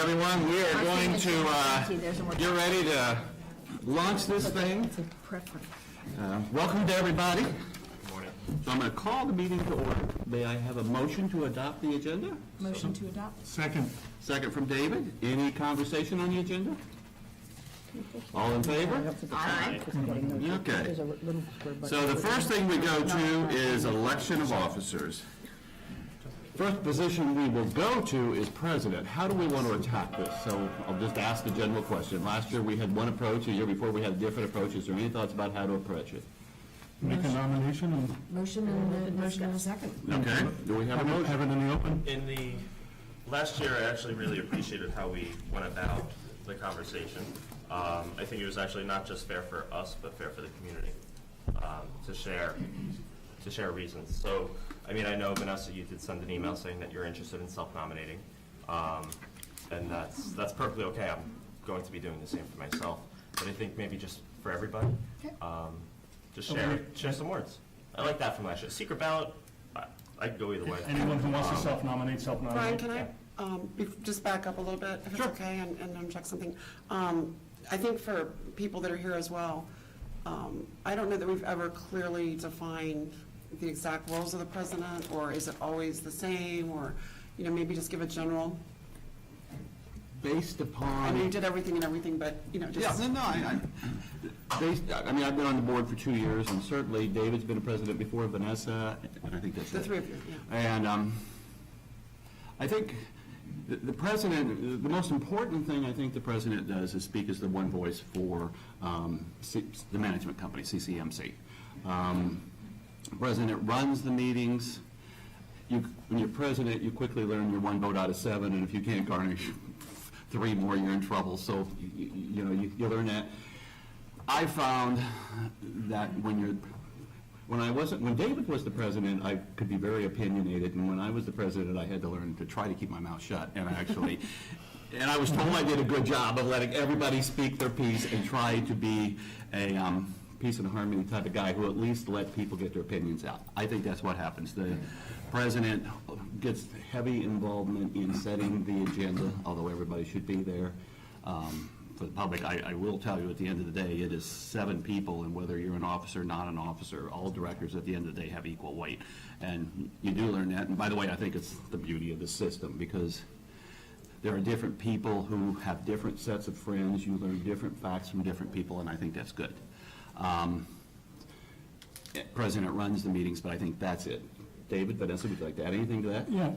everyone. We are going to get ready to launch this thing. Welcome to everybody. Good morning. So I'm going to call the meeting to order. May I have a motion to adopt the agenda? Motion to adopt. Second. Second from David. Any conversation on the agenda? All in favor? Aye. Okay. So the first thing we go to is election of officers. First position we will go to is president. How do we want to attack this? So I'll just ask the general question. Last year we had one approach. The year before we had a different approach. Is there any thoughts about how to approach it? Make a nomination and Motion and a second. Okay. Do we have a motion? have it in the open. In the last year, I actually really appreciated how we went about the conversation. I think it was actually not just fair for us, but fair for the community to share reasons. So, I mean, I know, Vanessa, you did send an email saying that you're interested in self-nominating, and that's perfectly okay. I'm going to be doing the same for myself. But I think maybe just for everybody, just share some words. I like that from last year. Secret ballot, I could go either way. Anyone who wants to self-nominate. Brian, can I just back up a little bit, if it's okay, and interject something? I think for people that are here as well, I don't know that we've ever clearly defined the exact roles of the president, or is it always the same, or, maybe just give a general. Based upon... I mean, you did everything and everything, but, just... Yeah, no, I mean, I've been on the board for 2 years, and certainly David's been a president before, Vanessa, and I think that's The three of you, yeah. And I think the president, the most important thing I think the president does is speak as the one voice for the management company, CCMC. The president runs the meetings. When you're president, you quickly learn you're 1 vote out of 7, and if you can't garnish 3 more, you're in trouble. So you learn that. I found that when David was the president, I could be very opinionated, and when I was the president, I had to learn to try to keep my mouth shut. And and I was told I did a good job of letting everybody speak their piece and try to be a peace and harmony type of guy who at least let people get their opinions out. I think that's what happens. The president gets heavy involvement in setting the agenda, although everybody should be there. For the public, I will tell you at the end of the day, it is 7 people, and whether you're an officer, not an officer, all directors at the end of the day have equal weight. And you do learn that. And by the way, I think it's the beauty of the system, because there are different people who have different sets of friends. You learn different facts from different people, and I think that's good. President runs the meetings, but I think that's it. David, Vanessa, would you like to add anything to that? Yeah,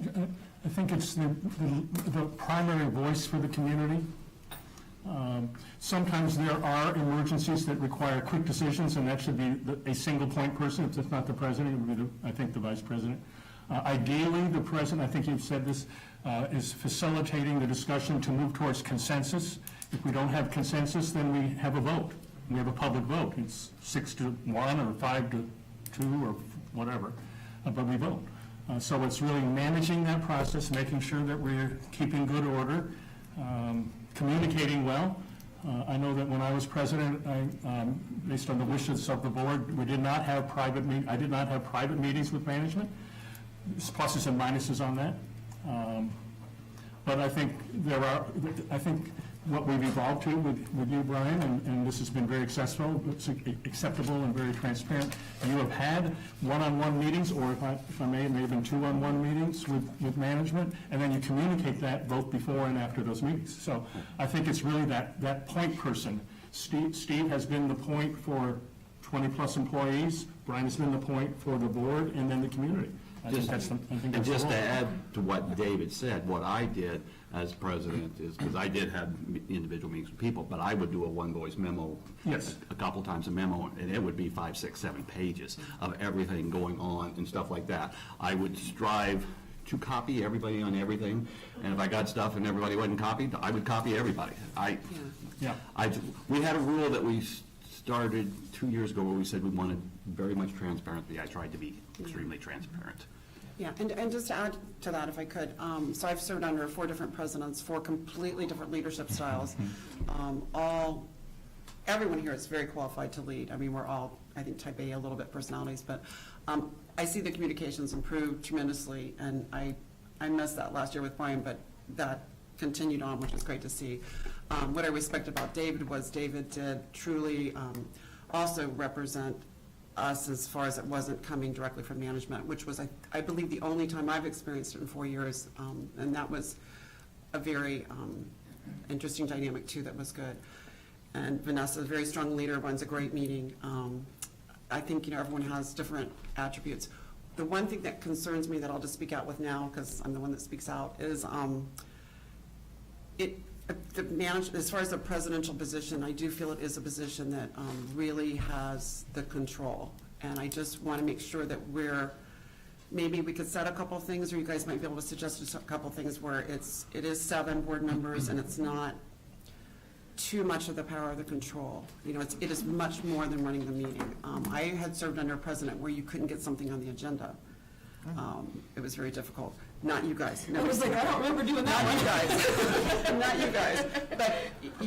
I think it's the primary voice for the community. Sometimes there are emergencies that require quick decisions, and that should be a single point person. If it's not the president, it would be I think the vice president. Ideally, the president, I think you've said this, is facilitating the discussion to move towards consensus. If we don't have consensus, then we have a vote. We have a public vote. It's 6-1 or 5-2 or whatever, but we vote. So it's really managing that process, making sure that we're keeping good order, communicating well. I know that when I was president, based on the wishes of the board, I did not have private meetings with management. There's pluses and minuses on that. But I think what we've evolved to with you, Brian, and this has been very acceptable and very transparent. You have had one-on-one meetings, or if I may, it may have been 2-on-1 meetings with management, and then you communicate that both before and after those meetings. So I think it's really that point person. Steve has been the point for 20-plus employees. Brian has been the point for the board and then the community. Just to add to what David said, what I did as president is, because I did have individual meetings with people, but I would do a one-voice memo, yes, a couple times a memo, and it would be 5, 6, 7 pages of everything going on and stuff like that. I would strive to copy everybody on everything, and if I got stuff and everybody wasn't copied, I would copy everybody. We had a rule that we started 2 years ago where we said we wanted very much transparency. I tried to be extremely transparent. Yeah, and just to add to that, if I could, so I've served under 4 different presidents, 4 completely different leadership styles. Everyone here is very qualified to lead. I mean, we're all, I think, type A, a little bit personalities, but I see the communications improve tremendously, and I missed that last year with Brian, but that continued on, which is great to see. What I respect about David was David did truly also represent us as far as it wasn't coming directly from management, which was, I believe, the only time I've experienced it in 4 years, and that was a very interesting dynamic too. That was good. And Vanessa, a very strong leader, runs a great meeting. I think, everyone has different attributes. The one thing that concerns me that I'll just speak out with now, because I'm the one that speaks out, is as far as the presidential position, I do feel it is a position that really has the control. And I just want to make sure that maybe we could set a couple things, or you guys might be able to suggest a couple things where it is 7 board members and it's not too much of the power of the control. It is much more than running the meeting. I had served under a president where you couldn't get something on the agenda. It was very difficult. Not you guys. No, I was like, I don't remember doing that not one. you guys. Not you guys. But,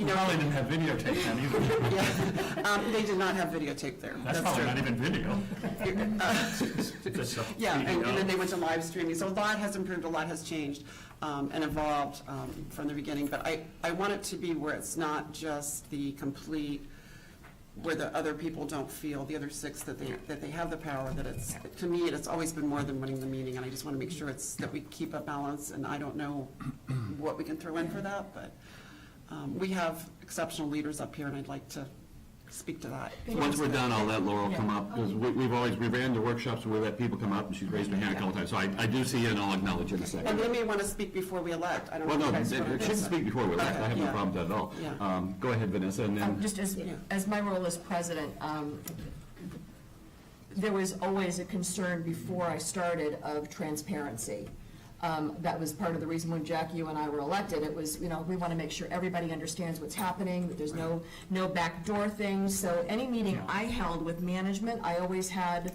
Probably didn't have videotape then either. yeah, they did not have videotape there. That's probably true. not even video. Yeah, and then they went to live streaming. So a lot has improved, a lot has changed and evolved from the beginning. But I want it to be where it's not just the complete, where the other people don't feel, the other 6, that they have the power, that to me, it's always been more than running the meeting. And I just want to make sure that we keep a balance. And I don't know what we can throw in for that, but we have exceptional leaders up here, and I'd like to speak to that. Once we're done, I'll let Laurel come up, because we ran the workshops where we let people come up, and she's raised her hand a couple times, so I do see it, and I'll acknowledge it in a And second. they may want to speak before we elect. I don't know. Well, no, if you guys it shouldn't speak before we elect, I have no Yeah. problem with that at all. Yeah. Go ahead, Vanessa, and then, Just as my role as president, there was always a concern before I started of transparency. That was part of the reason when Jackie, you and I were elected, it was, we want to make sure everybody understands what's happening, that there's no backdoor things. So any meeting I held with management, I always had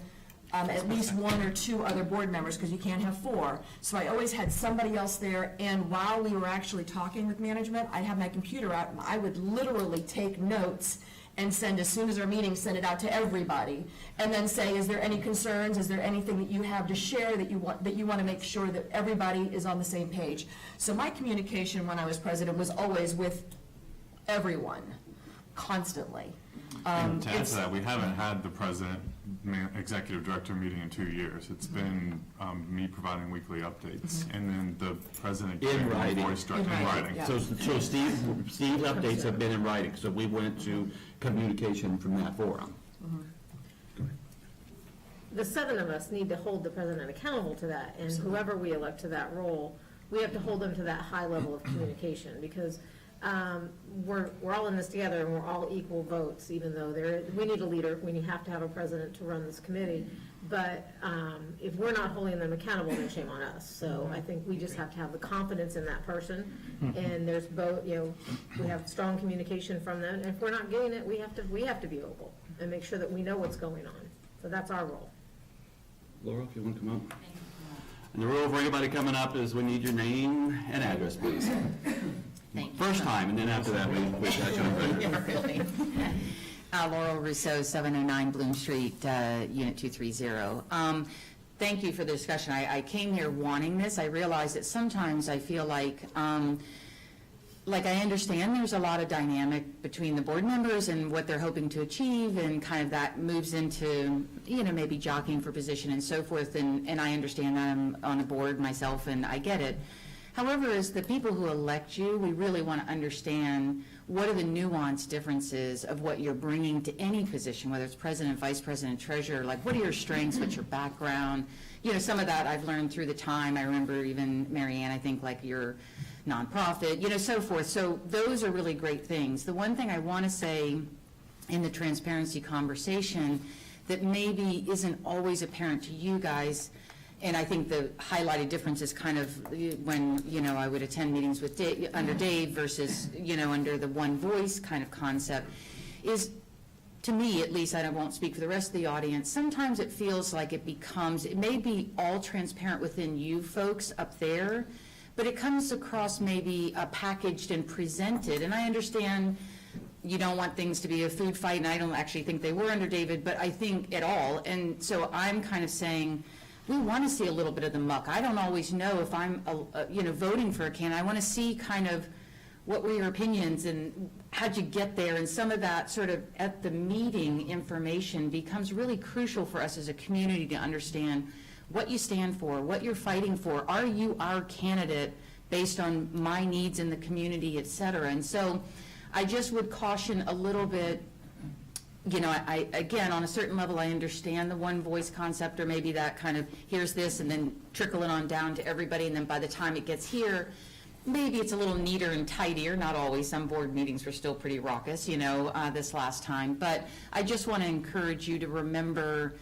at least 1 or 2 other board members, because you can't have 4. So I always had somebody else there, and while we were actually talking with management, I'd have my computer out, and I would literally take notes and send, as soon as our meeting, send it out to everybody, and then say, is there any concerns, is there anything that you have to share that you want to make sure that everybody is on the same page? So my communication when I was president was always with everyone, constantly. And to add to that, we haven't had the president, executive director meeting in 2 years. It's been me providing weekly updates, and then the president In giving writing. the voice direct in In writing, writing. yeah. so Steve's updates have been in writing, so we went to communication from that forum. The 7 of us need to hold the president accountable to that, and whoever we elect to that role, we have to hold them to that high level of communication, because we're all in this together, and we're all equal votes, even though we need a leader, we have to have a president to run this committee, but if we're not holding them accountable, then shame on us. So I think we just have to have the confidence in that person, and there's both, we have strong communication from them, and if we're not getting it, we have to be vocal and make sure that we know what's going on. So that's our role. Laurel, if you want to come up. And the rule for anybody coming up is we need your name and address, please. First time, and then after that, we got you on record. Yeah, really. Laurel Rousseau, 709 Bloom Street, Unit 230. Thank you for the discussion. I came here wanting this. I realize that sometimes I feel like I understand there's a lot of dynamic between the board members and what they're hoping to achieve, and kind of that moves into, maybe jockeying for position and so forth, and I understand that. I'm on a board myself, and I get it. However, as the people who elect you, we really want to understand what are the nuanced differences of what you're bringing to any position, whether it's president, vice president, treasurer, like what are your strengths, what's your background? Some of that I've learned through the time. I remember even, Marianne, I think like your nonprofit, so forth. So those are really great things. The one thing I want to say in the transparency conversation that maybe isn't always apparent to you guys, and I think the highlighted difference is kind of when, I would attend meetings with under Dave versus, under the one voice kind of concept, is, to me at least, I won't speak for the rest of the audience, sometimes it feels like it may be all transparent within you folks up there, but it comes across maybe packaged and presented, and I understand you don't want things to be a food fight, and I don't actually think they were under David, but I think at all, and so I'm kind of saying, we want to see a little bit of the muck. I don't always know if I'm, voting for a candidate. I want to see kind of what were your opinions and how'd you get there? And some of that sort of at the meeting information becomes really crucial for us as a community to understand what you stand for, what you're fighting for. Are you our candidate based on my needs in the community, et cetera? And so I just would caution a little bit, again, on a certain level, I understand the one voice concept, or maybe that kind of, here's this, and then trickle it on down to everybody, and then by the time it gets here, maybe it's a little neater and tidier. Not always. Some board meetings were still pretty raucous, this last time. But I just want to encourage you to remember,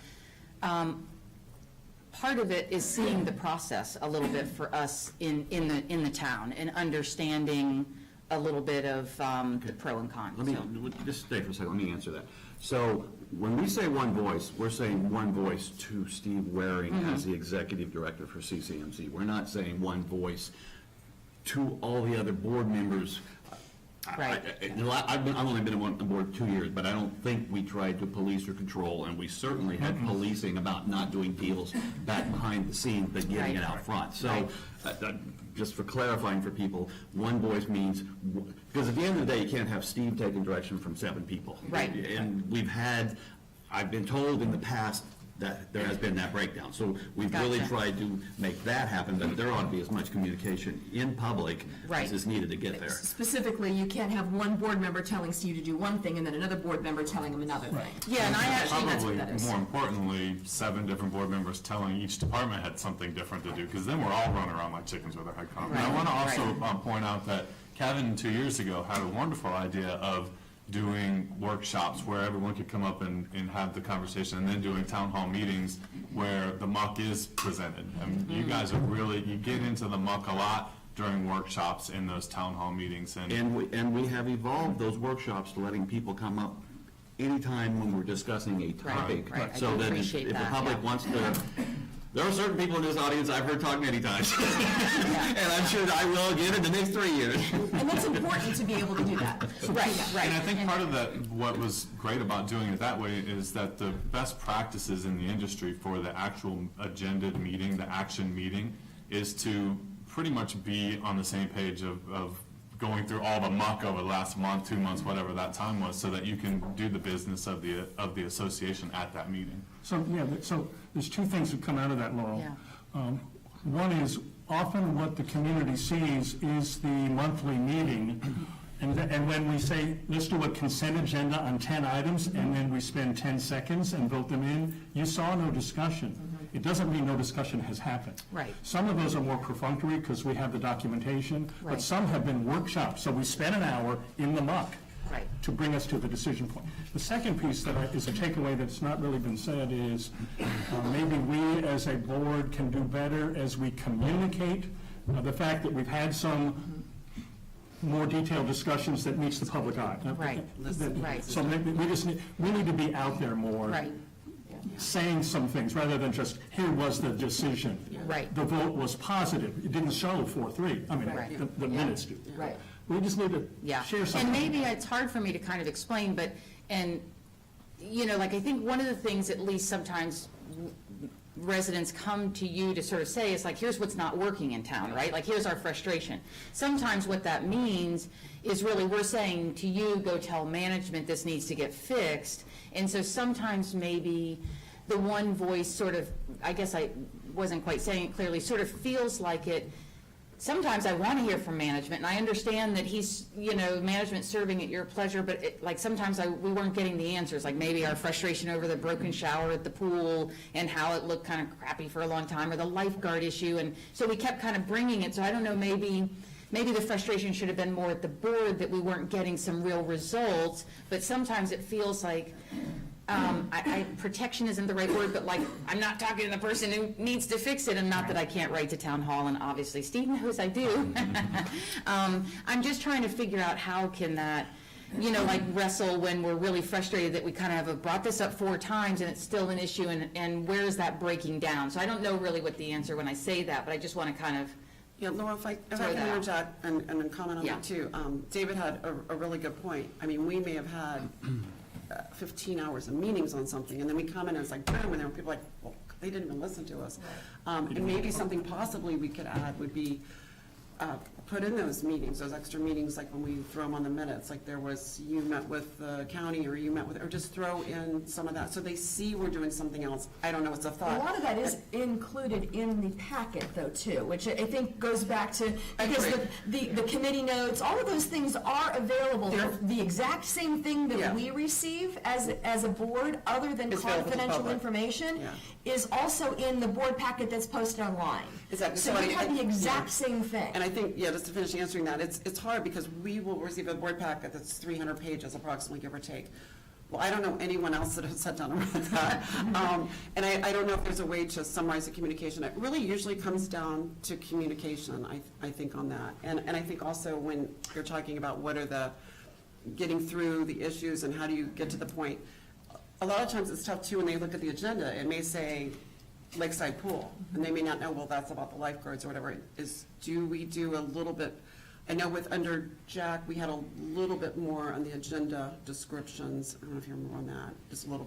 part of it is seeing the process a little bit for us in the town, and understanding a little bit of the pro and con. Let me, just stay for a second, let me answer that. So, when we say one voice, we're saying one voice to Steve Waring as the executive director for CCMC. We're not saying one voice to all the other board members. Right. I've only been on board 2 years, but I don't think we tried to police or control, and we certainly had policing about not doing deals back behind the scenes, but getting it out front. So, just for clarifying for people, one voice means, because at the end of the day, you can't have Steve taking direction from 7 people. Right. And I've been told in the past that there has been that breakdown. So we've really Gotcha. tried to make that happen, but there ought to be as much communication in public Right. as is needed to get there. Specifically, you can't have one board member telling Steve to do one thing and then another board member telling him another thing. Yeah, and I actually, that's what Probably, that is. more importantly, 7 different board members telling each department had something different to do, because then we're all running around like chickens with our head cut off. And I Right, want to also right. point out that Kevin, 2 years ago, had a wonderful idea of doing workshops where everyone could come up and have the conversation, and then doing town hall meetings where the muck is presented. I mean, you guys are really, you get into the muck a lot during workshops in those town hall meetings. And we have evolved those workshops to letting people come up anytime when we're discussing a topic. right. I So do that appreciate if the that, public yeah. wants to, there are certain people in this audience I've heard talk many times. And I'm sure I will again in the next 3 years. And it's important to be able to do that. right. And I think part of that, what was great about doing it that way, is that the best practices in the industry for the actual agended meeting, the action meeting, is to pretty much be on the same page of going through all the muck over the last month, 2 months, whatever that time was, so that you can do the business of the association at that meeting. So, so there's 2 things that come out of that, Laurel. Yeah. One is, often what the community sees is the monthly meeting, and when we say, let's do a consent agenda on 10 items, and then we spend 10 seconds and vote them in, you saw no discussion. It doesn't mean no discussion has happened. Right. Some of those are more perfunctory because we have the documentation, Right. but some have been workshops, so we spent an hour in the muck Right. to bring us to the decision point. The second piece that is a takeaway that's not really been said is maybe we as a board can do better as we communicate the fact that we've had some more detailed discussions that meets the public eye. Right. Right. So maybe we need to be out there more. Right. Saying some things rather than just, here was the decision. Right. The vote was positive. It didn't show 4-3. I mean, Right. the minutes do. Right. We just need to Yeah. share something. And maybe it's hard for me to kind of explain, but, I think one of the things, at least sometimes residents come to you to sort of say is like, here's what's not working in town, right? Like, here's our frustration. Sometimes what that means is really, we're saying to you, go tell management this needs to get fixed. And so sometimes maybe the one voice sort of, I guess I wasn't quite saying it clearly, sort of feels like it. Sometimes I want to hear from management, and I understand that he's, management serving at your pleasure, but sometimes we weren't getting the answers, like maybe our frustration over the broken shower at the pool and how it looked kind of crappy for a long time, or the lifeguard issue, and so we kept kind of bringing it, so I don't know, maybe the frustration should have been more at the board that we weren't getting some real results, but sometimes it feels like, protection isn't the right word, but like, I'm not talking to the person who needs to fix it, and not that I can't write to town hall, and obviously Steve knows I do. I'm just trying to figure out how can that, wrestle when we're really frustrated that we kind of have brought this up 4 times and it's still an issue, and where is that breaking down? So I don't know really what the answer when I say that, but I just want to kind of, Yeah, Laura, if I Throw can that out. interject and comment on Yeah. that too. David had a really good point. I mean, we may have had 15 hours of meetings on something, and then we come in and it's like, boom, and then people are like, well, they didn't even listen to us. And maybe something possibly we could add would be, put in those meetings, those extra meetings, like when we throw them on the minutes, like there was, you met with the county, or you met with, or just throw in some of that, so they see we're doing something else. I don't know, it's a A thought. lot of that is included in the packet though, too, which I think goes back to, because the committee notes, all of those things are available. The exact same thing Yeah. that we receive as a board, other than It's available to the confidential public. information, Yeah. is also in the board packet that's posted online. Exactly. So So we I- have the exact yeah. same thing. And I think, yeah, just to finish answering that, it's hard because we will receive a board packet that's 300 pages approximately, give or take. Well, I don't know anyone else that has sat down and read that. And I don't know if there's a way to summarize the communication. It really usually comes down to communication, I think, on that. And I think also when you're talking about what are the, getting through the issues and how do you get to the point, a lot of times it's tough too when they look at the agenda. It may say Lakeside Pool, and they may not know, well, that's about the lifeguards or whatever. Do we do a little bit, I know under Jack, we had a little bit more on the agenda descriptions. I don't know if you remember on that, just a little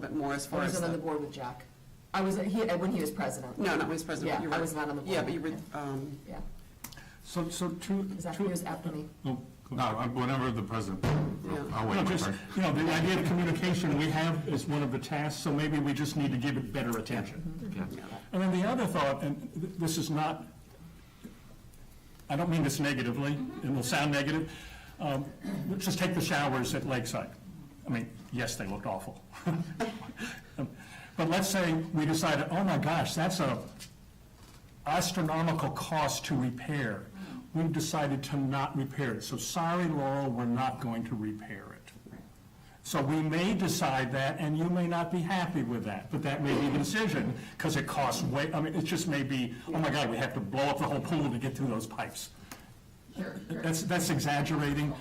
bit more as I far as wasn't on the board with Jack. I was, when he was president. No, not when he was president. Yeah, but you I were- was not on the board. Yeah, but you were, Yeah, So two. because he was after me. Oh, go No, ahead. whenever the president, Yeah. I'll No, wait my just, turn. the idea of communication we have is one of the tasks, so maybe we just need to give it better attention. Okay. And then the other thought, and this is not, I don't mean this negatively, it will sound negative, let's just take the showers at Lakeside. I mean, yes, they looked awful. But let's say we decided, oh my gosh, that's a astronomical cost to repair. We've decided to not repair it. So sorry, Laurel, we're not going to repair it. So we may decide that, and you may not be happy with that, but that may be the decision, because it costs way, I mean, it just may be, oh my God, we have to blow up the whole pool to get through those pipes. That's exaggerating,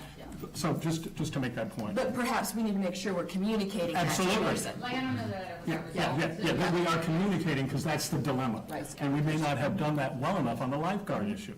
so just to make that point. But perhaps we need to make sure we're communicating that to the Absolutely. person. Like, I don't know that I was Yeah, ever. that we are communicating, because that's the dilemma. Right. And we may not have done that well enough on the lifeguard issue,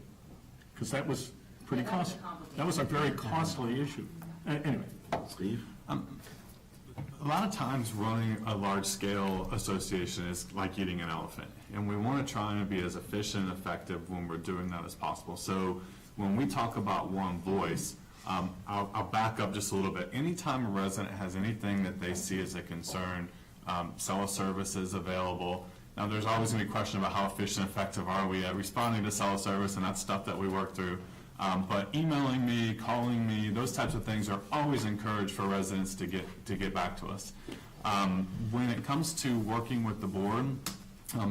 because that was pretty Yeah, that was costly. complicated. That was a very costly issue. Anyway. Steve? A lot of times running a large-scale association is like eating an elephant, and we want to try and be as efficient and effective when we're doing that as possible. So when we talk about one voice, I'll back up just a little bit. Anytime a resident has anything that they see as a concern, cell service is available. Now, there's always going to be a question about how efficient and effective are we at responding to cell service, and that's stuff that we work through. But emailing me, calling me, those types of things are always encouraged for residents to get back to us. When it comes to working with the board,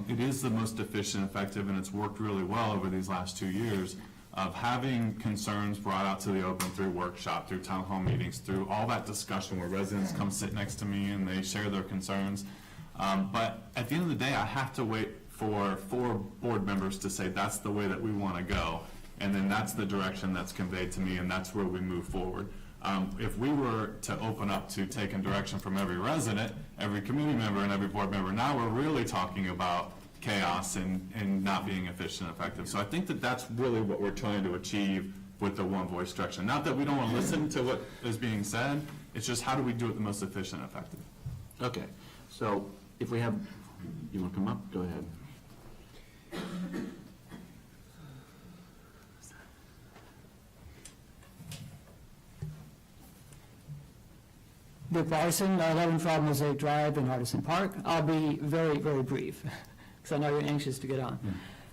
it is the most efficient, effective, and it's worked really well over these last 2 years of having concerns brought out to the open through workshop, through town hall meetings, through all that discussion where residents come sit next to me and they share their concerns. But at the end of the day, I have to wait for 4 board members to say that's the way that we want to go. And then that's the direction that's conveyed to me, and that's where we move forward. If we were to open up to taking direction from every resident, every community member, and every board member, now we're really talking about chaos and not being efficient and effective. So I think that that's really what we're trying to achieve with the one voice structure. Not that we don't want to listen to what is being said, it's just how do we do it the most efficient and effective. Okay, so if we have, you want to come up? Go ahead. Dick Larson, 11 Frog Mosaic Drive in Artisan Park. I'll be very, very brief, because I know you're anxious to get on.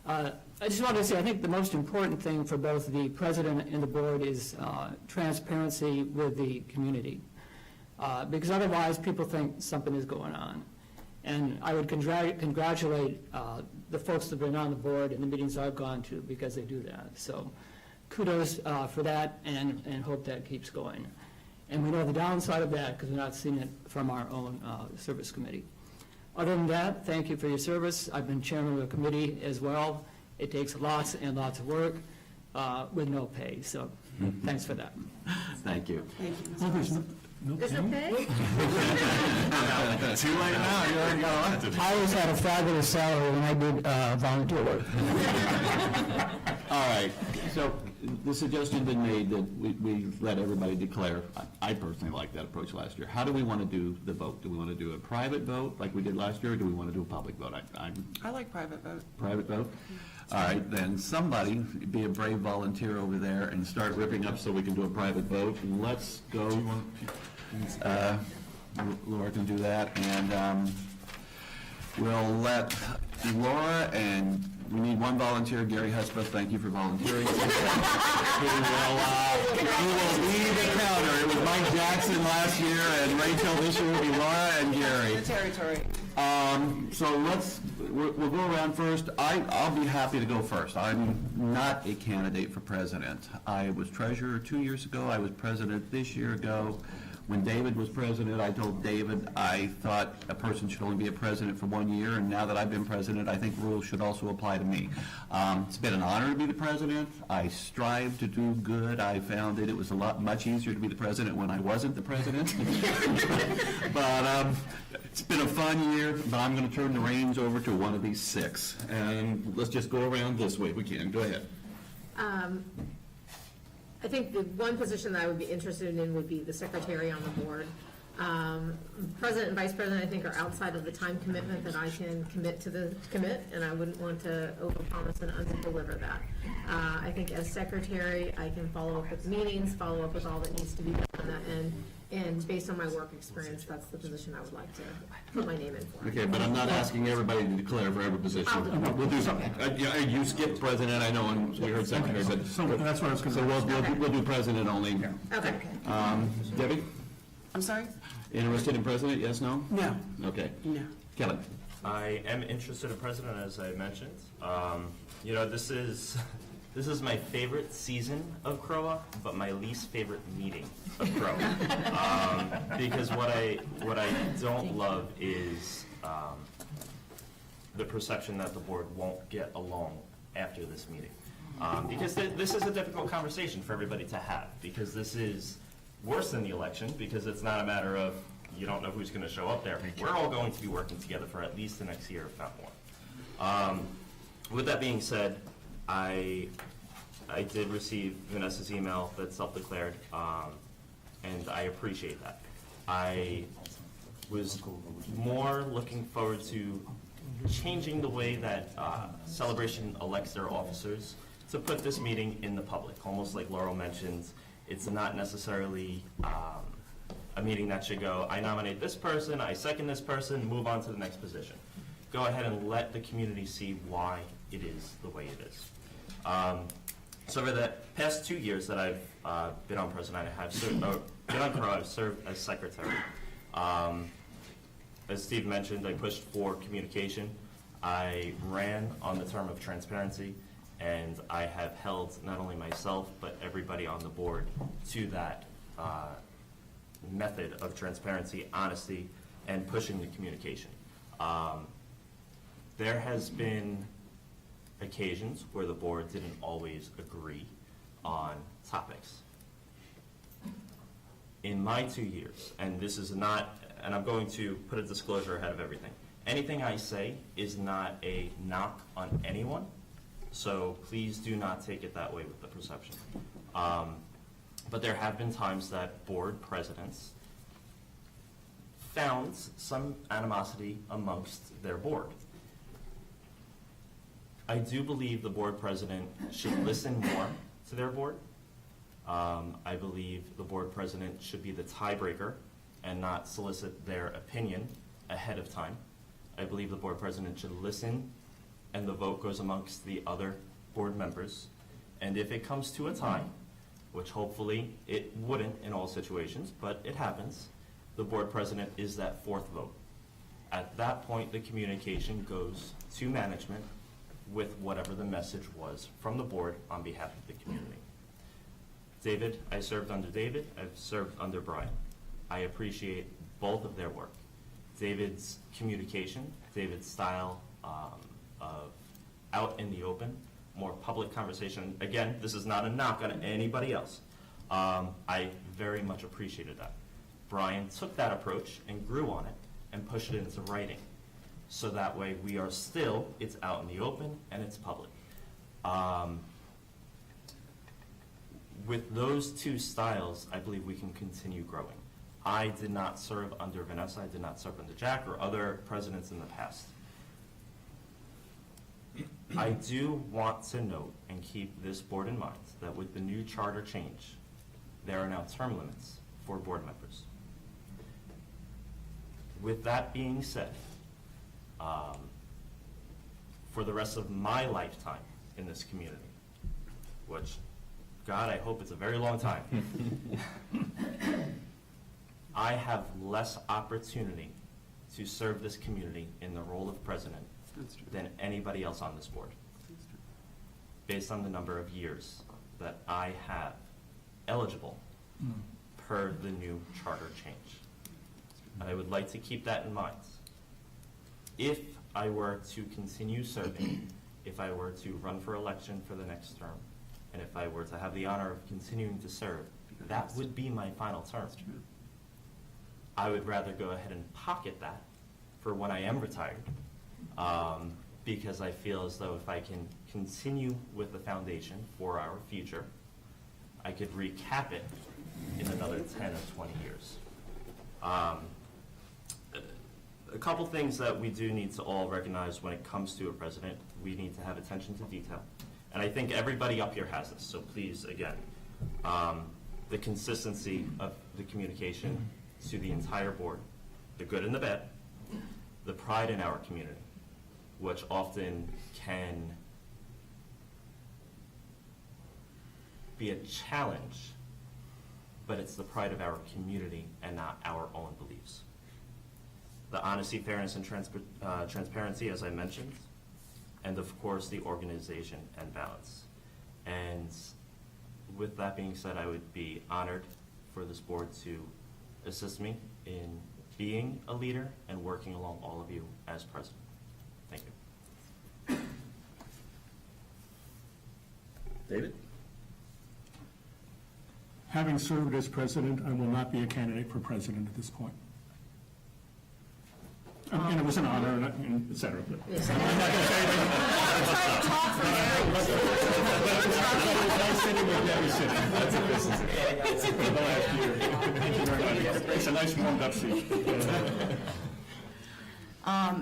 I just wanted to say, I think the most important thing for both the president and the board is transparency with the community, because otherwise people think something is going on. And I would congratulate the folks that have been on the board and the meetings I've gone to, because they do that. So kudos for that, and hope that keeps going. And we know the downside of that because we're not seeing it from our own service committee. Other than that, thank you for your service. I've been chairman of a committee as well. It takes lots and lots of work with no pay, so thanks for that. Thank you. thank you. Well, there's no There's no pay? pay? Too late now, you already got elected. I always had a fabulous salary when I did volunteer work. All right, so the suggestion been made that we let everybody declare. I personally liked that approach last year. How do we want to do the vote? Do we want to do a private vote like we did last year, or do we want to do a public vote? I like private vote. Private vote? All right, then somebody be a brave volunteer over there and start ripping up so we can do a private vote. Let's go. Laura can do that, and we'll let Laura, and we need one volunteer, Gary Husbeth, thank you for volunteering. Who will lead the counter. It was Mike Jackson last year, and Rachel this year will be Laura and Gary. The territory. So we'll go around first. I'll be happy to go first. I'm not a candidate for president. I was treasurer 2 years ago. I was president this year ago. When David was president, I told David I thought a person should only be a president for 1 year, and now that I've been president, I think rules should also apply to me. It's been an honor to be the president. I strive to do good. I found that it was much easier to be the president when I wasn't the president. But it's been a fun year, but I'm going to turn the reins over to one of these six. And let's just go around this way if we can. Go ahead. I think the one position that I would be interested in would be the secretary on the board. President and vice president, I think, are outside of the time commitment that I can commit, and I wouldn't want to overpromise and underdeliver that. I think as secretary, I can follow up with meetings, follow up with all that needs to be done, and based on my work experience, that's the position I would like to put my name in for. Okay, but I'm not asking everybody to declare for every position. We'll do something. You skipped president, I know, and we heard secretary, but. So that's what I was going So to. we'll do president only. Okay. Debbie, I'm sorry? interested in president, yes, no? No. Okay. No. Kelly? I am interested in president, as I mentioned. This is my favorite season of CROA, but my least favorite meeting of CROA. Because what I don't love is the perception that the board won't get along after this meeting. Because this is a difficult conversation for everybody to have, because this is worse than the election, because it's not a matter of you don't know who's going to show up there. We're all going to be working together for at least the next year, if not more. With that being said, I did receive Vanessa's email that's self-declared, and I appreciate that. I was more looking forward to changing the way that Celebration elects their officers to put this meeting in the public. Almost like Laurel mentioned, it's not necessarily a meeting that should go, I nominate this person, I second this person, move on to the next position. Go ahead and let the community see why it is the way it is. So over the past 2 years that I've been on president, I have served, been on CROA, I've served as secretary. As Steve mentioned, I pushed for communication. I ran on the term of transparency, and I have held not only myself, but everybody on the board to that method of transparency, honesty, and pushing the communication. There has been occasions where the board didn't always agree on topics. In my 2 years, and this is not, and I'm going to put a disclosure ahead of everything, anything I say is not a knock on anyone, so please do not take it that way with the perception. But there have been times that board presidents found some animosity amongst their board. I do believe the board president should listen more to their board. I believe the board president should be the tiebreaker and not solicit their opinion ahead of time. I believe the board president should listen and the vote goes amongst the other board members. And if it comes to a tie, which hopefully it wouldn't in all situations, but it happens, the board president is that fourth vote. At that point, the communication goes to management with whatever the message was from the board on behalf of the community. David, I served under David, I've served under Brian. I appreciate both of their work. David's communication, David's style of out in the open, more public conversation. Again, this is not a knock on anybody else. I very much appreciated that. Brian took that approach and grew on it and pushed it into writing. So that way we are still, it's out in the open and it's public. with those two styles, I believe we can continue growing. I did not serve under Vanessa, I did not serve under Jack or other presidents in the past. I do want to note and keep this board in mind that with the new charter change, there are now term limits for board members. With that being said, for the rest of my lifetime in this community, which, God, I hope it's a very long time, I have less opportunity to serve this community in the role of president than anybody else on this board, based on the number of years that I have eligible per the new charter change. And I would like to keep that in mind. If I were to continue serving, if I were to run for election for the next term, and if I were to have the honor of continuing to serve, that would be my final term. I would rather go ahead and pocket that for when I am retired, because I feel as though if I can continue with the foundation for our future, I could recap it in another 10 or 20 years. A couple things that we do need to all recognize when it comes to a president. We need to have attention to detail. And I think everybody up here has this, so please, again, the consistency of the communication to the entire board, the good and the bad, the pride in our community, which often can be a challenge, but it's the pride of our community and not our own beliefs. The honesty, fairness, and transparency, as I mentioned, and of course, the organization and balance. And with that being said, I would be honored for this board to assist me in being a leader and working along all of you as president. Thank you. David? Having served as president, I will not be a candidate for president at this point. And it was an honor, and et cetera. But I'm not going to say anything. I'm sitting with Debbie sitting. That's a business. For the last year. Thank you very much. It's a nice warmed-up seat.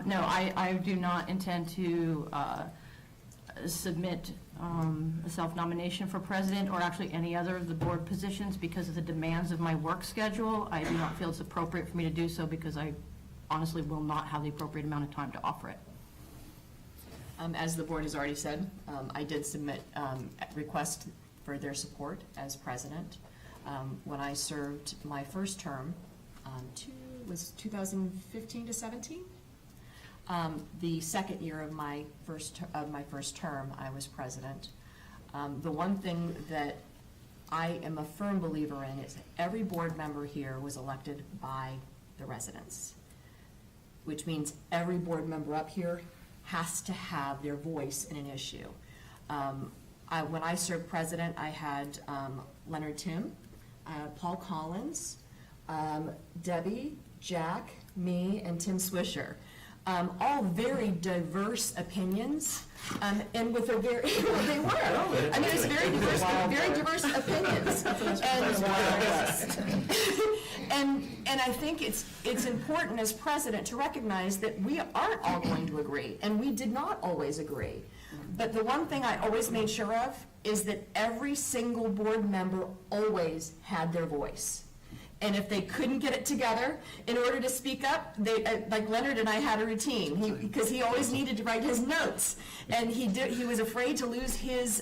No, I do not intend to submit a self-nomination for president or actually any other of the board positions because of the demands of my work schedule. I do not feel it's appropriate for me to do so because I honestly will not have the appropriate amount of time to offer it. As the board has already said, I did submit a request for their support as president. When I served my first term, was 2015 to 17? The second year of my first term, I was president. The one thing that I am a firm believer in is that every board member here was elected by the residents, which means every board member up here has to have their voice in an issue. When I served president, I had Leonard Tim, Paul Collins, Debbie, Jack, me, and Tim Swisher. All very diverse opinions, and with a very, they were. I mean, it's very diverse opinions. And I think it's important as president to recognize that we aren't all going to agree, and we did not always agree. But the one thing I always made sure of is that every single board member always had their voice. And if they couldn't get it together in order to speak up, like Leonard and I had a routine, because he always needed to write his notes, and he was afraid to lose his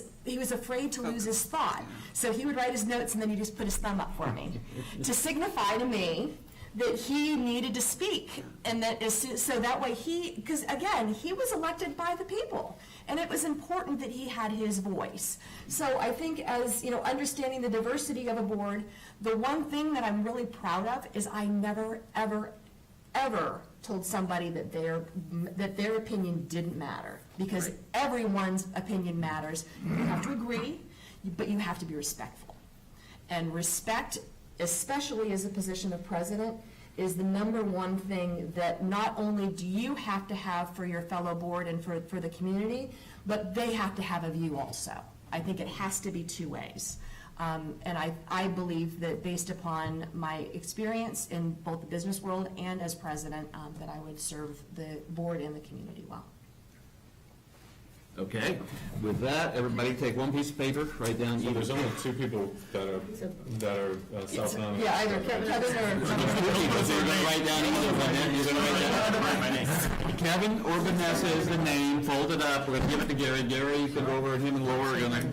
thought. So he would write his notes, and then he just put his thumb up for me to signify to me that he needed to speak, and so that way because again, he was elected by the people, and it was important that he had his voice. So I think, as understanding the diversity of a board, the one thing that I'm really proud of is I never, ever, ever told somebody that their opinion didn't matter, because everyone's opinion matters. You have to agree, but you have to be respectful, and respect, especially as a position of president, is the number one thing that not only do you have to have for your fellow board and for the community, but they have to have of you also. I think it has to be two ways. And I believe that based upon my experience in both the business world and as president, that I would serve the board and the community well. Okay, with that, everybody take one piece of paper, write down So either. there's only two people that are self-nominated. Yeah, either Kevin or. You're gonna write down either of them, you're gonna write down Kevin or Vanessa is the name, fold it up, we're gonna give it to Gary. Gary, you can go over, him and Laura are gonna,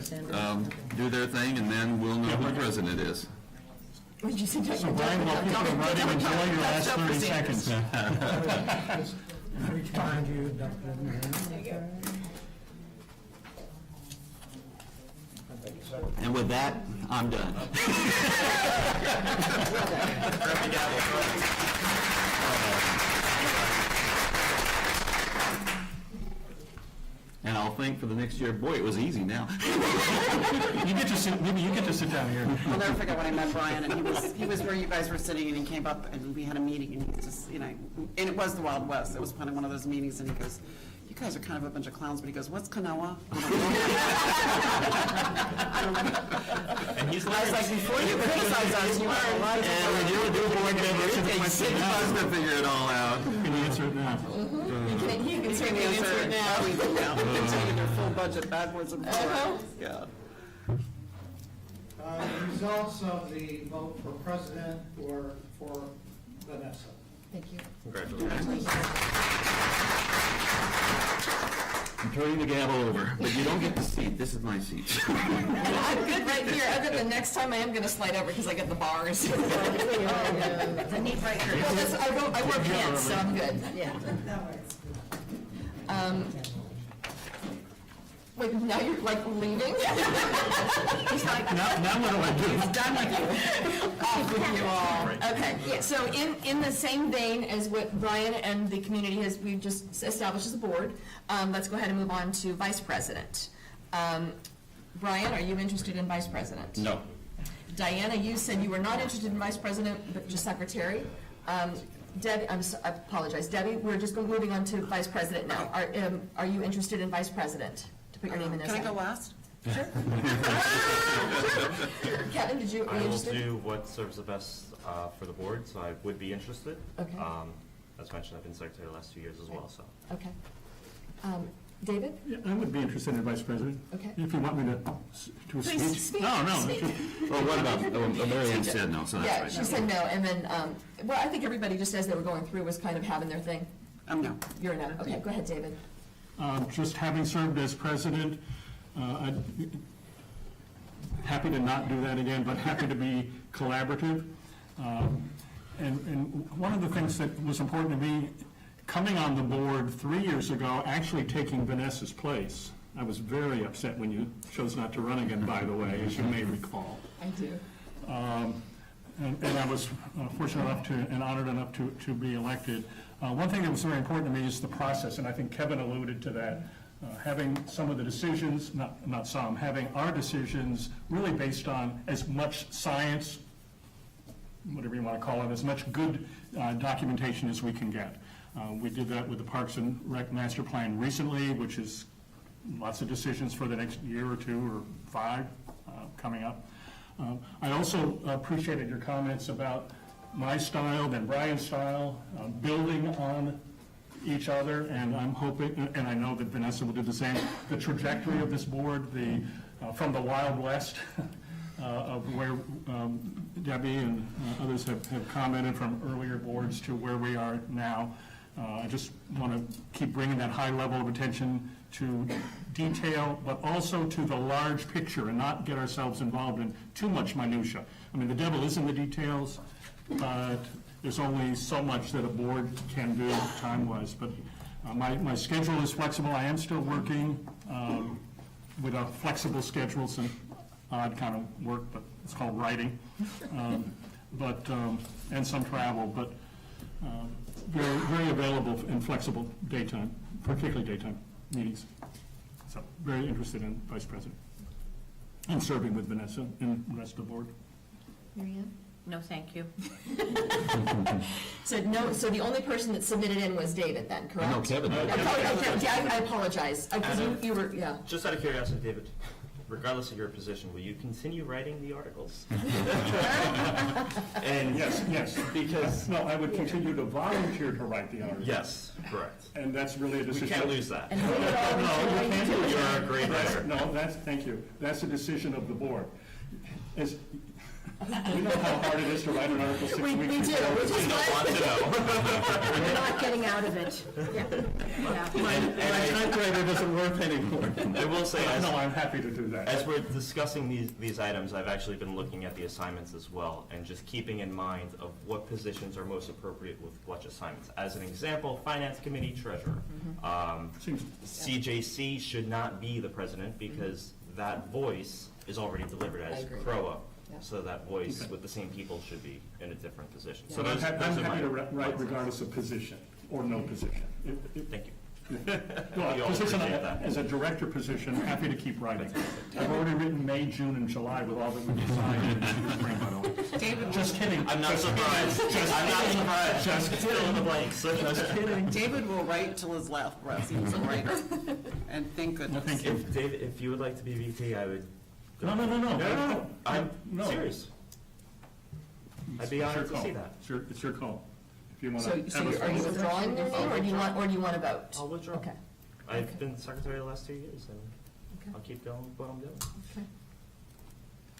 do their thing, and then we'll know who the president is. Would you say? So Brian, while people are writing, enjoy your last 30 seconds. And with that, I'm done. And I'll think for the next year, boy, it was easy now. You get to sit, maybe you get to sit down here. I'll never forget when I met Brian, and he was where you guys were sitting, and he came up, and we had a meeting, and he just, and it was the Wild West. It was kind of one of those meetings, and he goes, "You guys are kind of a bunch of clowns," but he goes, "What's Kanoa?" And he's I was like, "Before you criticize us, you are a lot of..." And when you're a new board member, it takes 6 months to figure it all out. Can you answer it now? You can certainly answer it now. Taking their full budget backwards and forwards. Yeah. The results of the vote for president were for Vanessa. Thank you. Congratulations. I'm turning the gavel over, but you don't get the seat. This is my seat. I'm good right here, other than next time I am gonna slide over because I get the bars. The knee breaker. I wear pants, so I'm good. Yeah. Wait, now you're like leaving? He's like, Now what do I do? he's done with you. Off with you all. Okay, yeah, so in the same vein as what Brian and the community has, we've just established as a board, let's go ahead and move on to vice president. Brian, are you interested in vice president? No. Diana, you said you were not interested in vice president, but just secretary. Debbie, I apologize. Debbie, we're just moving on to vice president now. Are you interested in vice president? To put your name in this. Can I go last? Sure. Kevin, are you I will interested? do what serves the best for the board, so I would be interested. Okay. As mentioned, I've been secretary the last 2 years as well, so. Okay. David? Yeah, I would be interested in vice president. Okay. If you want me to a Please speech? speak. No, no. Speak. Well, what about, Mary Ann said no, so Yeah, that's she right. said no, and then, well, I think everybody, just as they were going through, was kind of having their thing. No. You're a no. Okay, go ahead, David. Just having served as president, I'd happy to not do that again, but happy to be collaborative. And one of the things that was important to me, coming on the board 3 years ago, actually taking Vanessa's place, I was very upset when you chose not to run again, by the way, as you may recall. I do. And I was fortunate enough to, and honored enough to be elected. One thing that was very important to me is the process, and I think Kevin alluded to that. Having some of the decisions, not some, having our decisions really based on as much science, whatever you want to call it, as much good documentation as we can get. We did that with the Parks and Rec Master Plan recently, which is lots of decisions for the next year or 2 or 5 coming up. I also appreciated your comments about my style, then Brian's style, building on each other, and I'm hoping, and I know that Vanessa will do the same, the trajectory of this board, from the Wild West of where Debbie and others have commented from earlier boards to where we are now. I just want to keep bringing that high level of attention to detail, but also to the large picture and not get ourselves involved in too much minutia. I mean, the devil is in the details, but there's only so much that a board can do time-wise. But my schedule is flexible. I am still working with a flexible schedule, some odd kind of work, but it's called writing, and some travel, but very, very available and flexible daytime, particularly daytime meetings. So very interested in vice president and serving with Vanessa and the rest of the board. Mary Ann? No, thank you. So no, so the only person that submitted in was David then, correct? No, Kevin. Yeah, I apologize, because you were, yeah. Just out of curiosity, David, regardless of your position, will you continue writing the articles? And Yes. because, No, I would continue to volunteer to write the article. yes, correct. And that's really a We decision. can't lose that. And we would always No, you join can't you. do it. You're a great writer. No, thank you. That's a decision of the board. Is, you know how hard it is to write an article 6 We weeks do, before? which is Don't want to know. We're not getting out of it. Yeah. My typewriter doesn't work anymore. I will say, No, I'm happy to do that. as we're discussing these items, I've actually been looking at the assignments as well, and just keeping in mind of what positions are most appropriate with what assignments. As an example, Finance Committee Treasurer. Seems- CJC should not be the president, because that voice is already delivered as agree. CROA. Yeah. So that voice Okay. with the same people should be in a different position. So So I'm those happy are my to write regardless of position or no position. Thank you. No, You all position, appreciate that. as a director position, happy to keep writing. I've already written May, June, and July with all that we decided. David, Just kidding. I'm not surprised. I'm not surprised. Just Fill in the blanks. Just kidding. David will write till his last breath, he's a writer. And thank No, goodness. thank you. If David, if you would like to be VP, I would. No. I'm No. serious. I'd be It's honored your to see call. that. It's your call. If you want So, to so have a. are you withdrawing your name, or do you want to vote? I'll withdraw. Okay. I've been secretary the last 2 years, and I'll keep going with what I'm doing.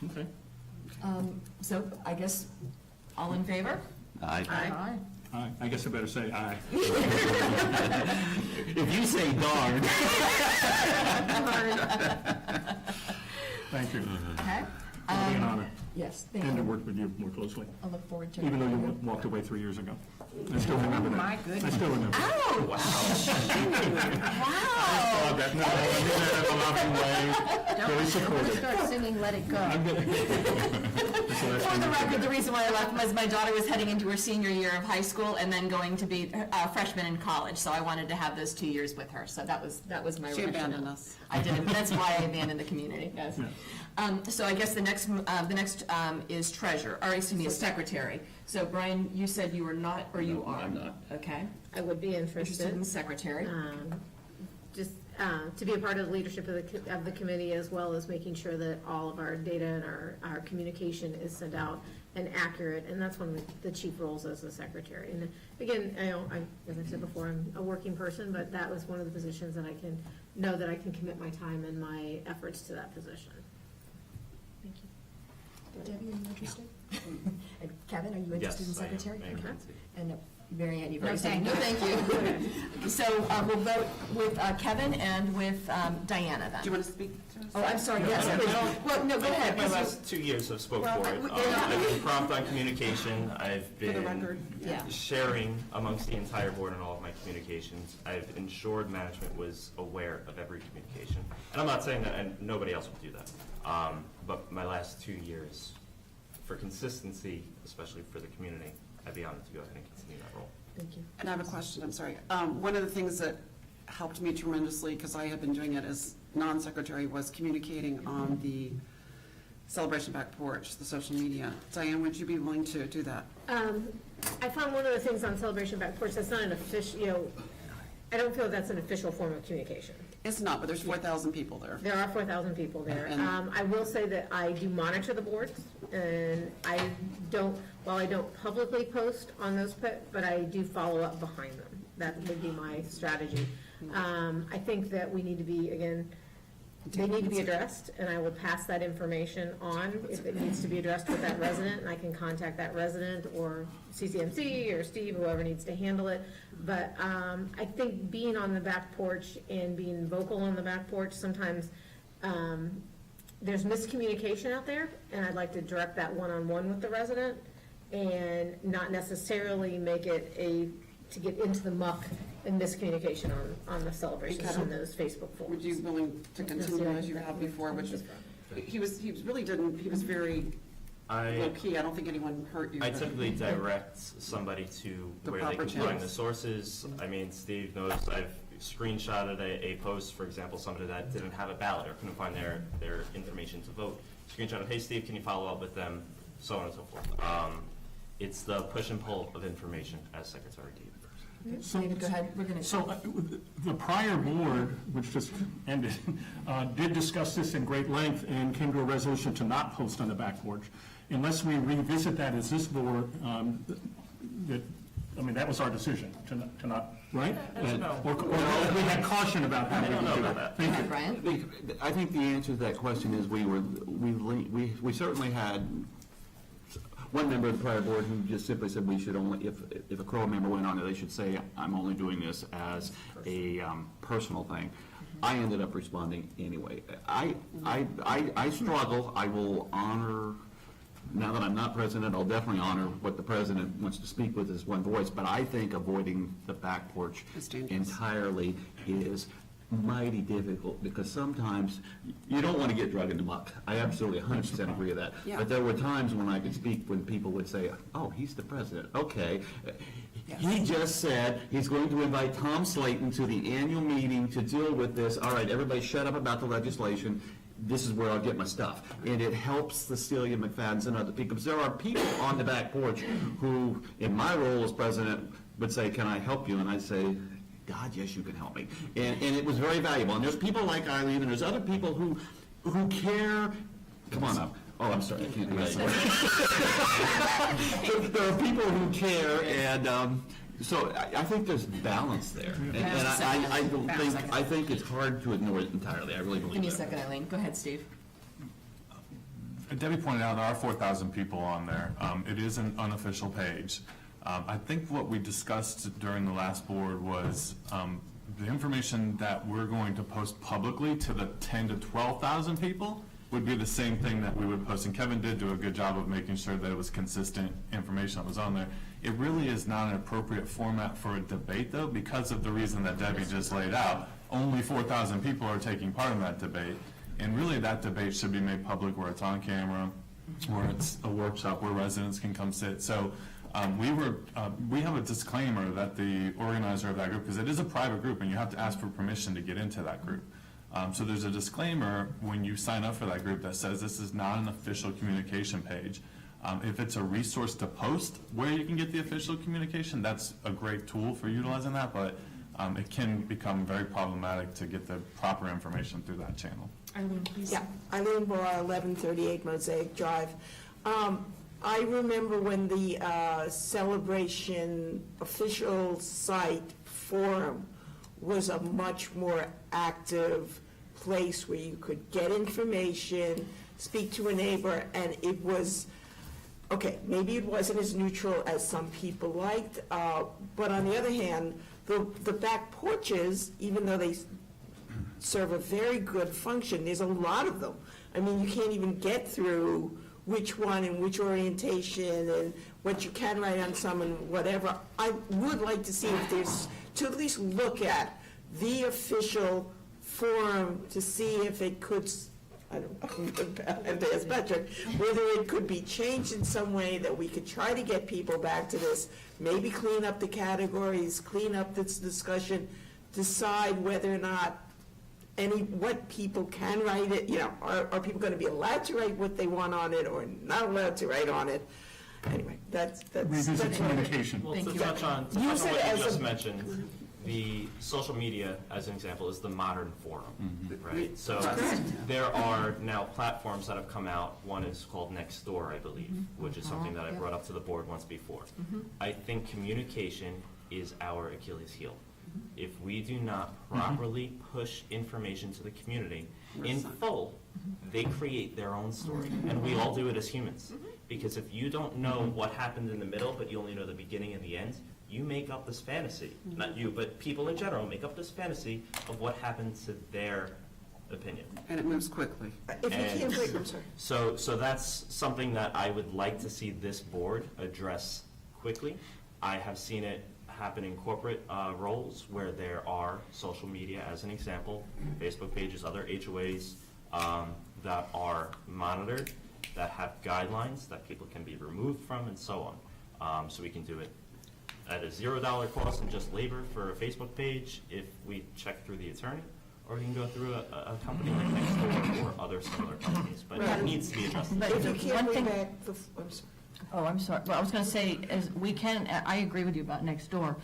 Okay. So I guess, all in favor? Aye. I guess I better say aye. If you say darn. Thank you. Okay. It'll be an honor. Yes, thank And to you. work with you more closely, I look forward to it. even though you walked away 3 years ago. I still remember that. My goodness. I still remember. Oh, Wow. wow. No, I mean that in a loving way. Very I'm gonna supportive. start singing Let It Go. I'm gonna- For the record, the reason why I left was my daughter was heading into her senior year of high school and then going to be a freshman in college, so I wanted to have those 2 years with her, so that was my She rationale. abandoned us. I did, that's why I abandoned the community, yes. So I guess the next is treasurer, or excuse me, is secretary. So Brian, you said you were not, or you are? I'm not. Okay. I would be Interested in interested, secretary. just to be a part of the leadership of the committee, as well as making sure that all of our data and our communication is sent out and accurate, and that's one of the chief roles as the secretary. And again, as I said before, I'm a working person, but that was one of the positions that I can know that I can commit my time and my efforts to that position. Thank you. Debbie, are you interested? And Kevin, are you interested in Yes, I am. secretary? I am. Okay. And Mary Ann, you've already No, said, thank no, you. thank you. So we'll vote with Kevin and with Diana then. Do you want to speak to us? Oh, I'm sorry, yes, please. Well, no, go ahead. My last 2 years have spoke Well, for it. yeah. I've been prompt on communication. I've For the been record, Yeah. sharing amongst the entire board and all of my communications. I've ensured management was aware of every communication. And I'm not saying that and nobody else would do that. But my last 2 years, for consistency, especially for the community, I'd be honored to go ahead and continue that role. Thank you. And I have a question, I'm sorry. One of the things that helped me tremendously, because I had been doing it as non-secretary, was communicating on the Celebration Back Porch, the social media. Diane, would you be willing to do that? I found one of the things on Celebration Back Porch, that's not an official, I don't feel that's an official form of communication. It's not, but there's 4,000 people there. There are 4,000 people there. And- I will say that I do monitor the boards, and while I don't publicly post on those, but I do follow up behind them. That would be my strategy. I think that we need to be, again, they need to be addressed, and I will pass that information on if it needs to be addressed with that resident, and I can contact that resident, or CCMC, or Steve, whoever needs to handle it. But I think being on the back porch and being vocal on the back porch, sometimes there's miscommunication out there, and I'd like to direct that one-on-one with the resident, and not necessarily make it to get into the muck and miscommunication on the celebrations on those Facebook Would forums. you be willing to continue as you have before, which is, he was very low-key. I don't think anyone hurt you. I typically direct somebody to The where they proper can find channels. the sources. I mean, Steve knows I've screenshotted a post, for example, somebody that didn't have a ballot or couldn't find their information to vote. Screenshotted, hey, Steve, can you follow up with them? So on and so forth. It's the push and pull of information as secretary to you. David, go ahead, we're gonna. So the prior board, which just ended, did discuss this in great length and came to a resolution to not post on the back porch. Unless we revisit that as this board, that was our decision, to not, right? Or we had caution about how we would do it. Thank you. Brian? I think the answer to that question is we certainly had one member of the prior board who just simply said we should only, if a CROA member went on it, they should say, I'm only doing this as a personal thing. I ended up responding anyway. I struggle. I will honor, now that I'm not president, I'll definitely honor what the president wants to speak with as one voice, but I think avoiding the back porch It's dangerous. entirely is mighty difficult, because sometimes you don't want to get drugged into muck. I absolutely 100% agree with that. Yeah. But there were times when I could speak when people would say, oh, he's the president. Okay. He just said he's going to invite Tom Slayton to the annual meeting to deal with this. All right, everybody shut up about the legislation. This is where I'll get my stuff. And it helps the Celia McFaddens and other people, because there are people on the back porch who, in my role as president, would say, can I help you? And I'd say, God, yes, you can help me. And it was very valuable. And there's people like Eileen, and there's other people who care. Come on up. Oh, I'm sorry, I can't do that. There are people who care, and so I think there's balance there. And I think it's hard to ignore it entirely. I really believe that. Give me a second, Eileen. Go ahead, Steve. Debbie pointed out there are 4,000 people on there. It is an unofficial page. I think what we discussed during the last board was the information that we're going to post publicly to the 10 to 12,000 people would be the same thing that we would post. And Kevin did do a good job of making sure that it was consistent information that was on there. It really is not an appropriate format for a debate, though, because of the reason that Debbie just laid out. Only 4,000 people are taking part in that debate. And really, that debate should be made public where it's on camera, where it's a workshop where residents can come sit. So we have a disclaimer that the organizer of that group, because it is a private group and you have to ask for permission to get into that group. So there's a disclaimer when you sign up for that group that says this is not an official communication page. If it's a resource to post where you can get the official communication, that's a great tool for utilizing that, but it can become very problematic to get the proper information through that channel. Eileen, please. Yeah, Eileen Barr, 1138 Mosaic Drive. I remember when the Celebration official site forum was a much more active place where you could get information, speak to a neighbor, and it was, okay, maybe it wasn't as neutral as some people liked, but on the other hand, the back porches, even though they serve a very good function, there's a lot of them. I mean, you can't even get through which one and which orientation and what you can write on some and whatever. I would like to see if there's, to at least look at the official forum to see if it could, I don't know, have to ask Patrick, whether it could be changed in some way that we could try to get people back to this, maybe clean up the categories, clean up this discussion, decide whether or not what people can write it, are people going to be allowed to write what they want on it or not allowed to write on it? Anyway, that's Revisit communication. Well, Thank to you. touch on You what said you as just a- mentioned, the social media, as an example, is the modern forum, right? So there are now platforms that have come out. One is called Nextdoor, I believe, which is something that I brought up to the board once before. I think communication is our Achilles heel. If we do not properly push information to the community in full, they create their own story. And we all do it as humans. Because if you don't know what happened in the middle, but you only know the beginning and the end, you make up this fantasy. Not you, but people in general make up this fantasy of what happened to their opinion. And it moves quickly. If you can't wait, I'm sorry. So that's something that I would like to see this board address quickly. I have seen it happen in corporate roles where there are social media, as an example, Facebook pages, other HOAs that are monitored, that have guidelines that people can be removed from, and so on. So we can do it at a $0 cost and just labor for a Facebook page if we check through the attorney, or we can go through a company like Nextdoor or other similar companies. But it needs to be addressed. But If you can't one bring thing- back I'm sorry. Oh, I'm sorry. Well, I was going to say, is we can, I agree with you about Nextdoor.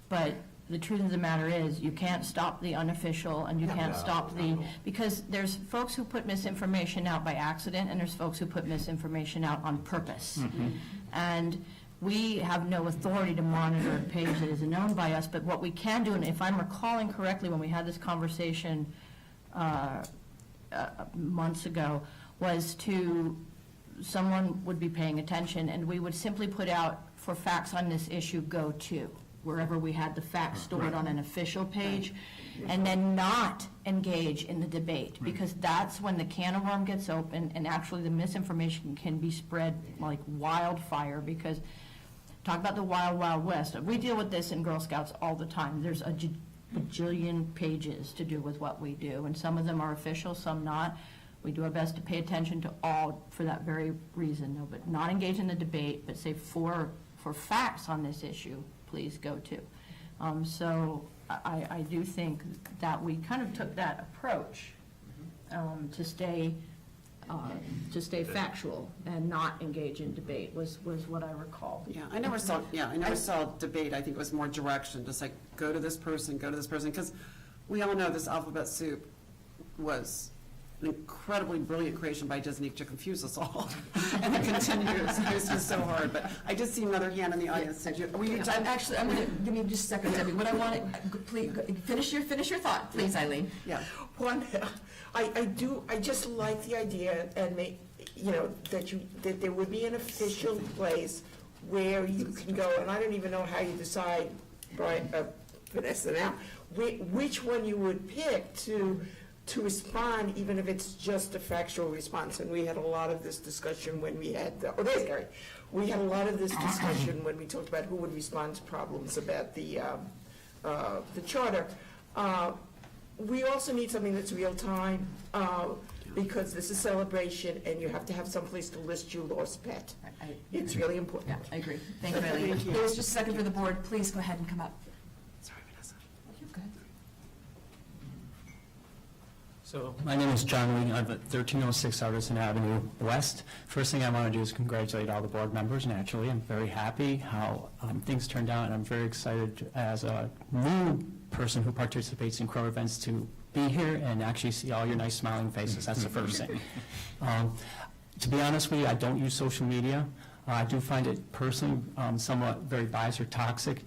But the truth of the matter is, you can't stop the unofficial, and you can't stop the, because there's folks who put misinformation out by accident, and there's folks who put misinformation out on purpose. And we have no authority to monitor a page that isn't owned by us, but what we can do, and if I'm recalling correctly, when we had this conversation months ago, was someone would be paying attention, and we would simply put out, for facts on this issue, go to, wherever we had the facts stored on an official page, and then not engage in the debate, because that's when the can of worm gets open, and actually the misinformation can be spread like wildfire, because talk about the wild, wild west. We deal with this in Girl Scouts all the time. There's a bajillion pages to do with what we do, and some of them are official, some not. We do our best to pay attention to all for that very reason, no, but not engage in the debate, but say for facts on this issue, please go to. So I do think that we kind of took that approach to stay factual and not engage in debate was what I recall. Yeah, I never saw debate. I think it was more direction, just like, go to this person, because we all know this alphabet soup was an incredibly brilliant creation by Disney to confuse us all. And it continues. It's just so hard. But I just see another hand in the audience. Actually, I'm going to, give me just a second, Debbie. What I want to, please, finish your thought, please, Eileen. Yeah. I just like the idea and that there would be an official place where you can go, and I don't even know how you decide, Brian, Vanessa, now, which one you would pick to respond, even if it's just a factual response. And we had a lot of this discussion when we had, there's Gary. We had a lot of this discussion when we talked about who would respond to problems about the charter. We also need something that's real time, because this is celebration, and you have to have some place to list your lost pet. It's really important. Yeah, I agree. Thank you, Eileen. There's just a second for the board. Please go ahead and come up. Sorry, Vanessa. You're good. So, my name is John Lee. I'm at 1306 Artisan Avenue West. First thing I want to do is congratulate all the board members, naturally. I'm very happy how things turned out, and I'm very excited as a new person who participates in CROA events to be here and actually see all your nice smiling faces. That's the first thing. To be honest with you, I don't use social media. I do find it personally somewhat very biased or toxic.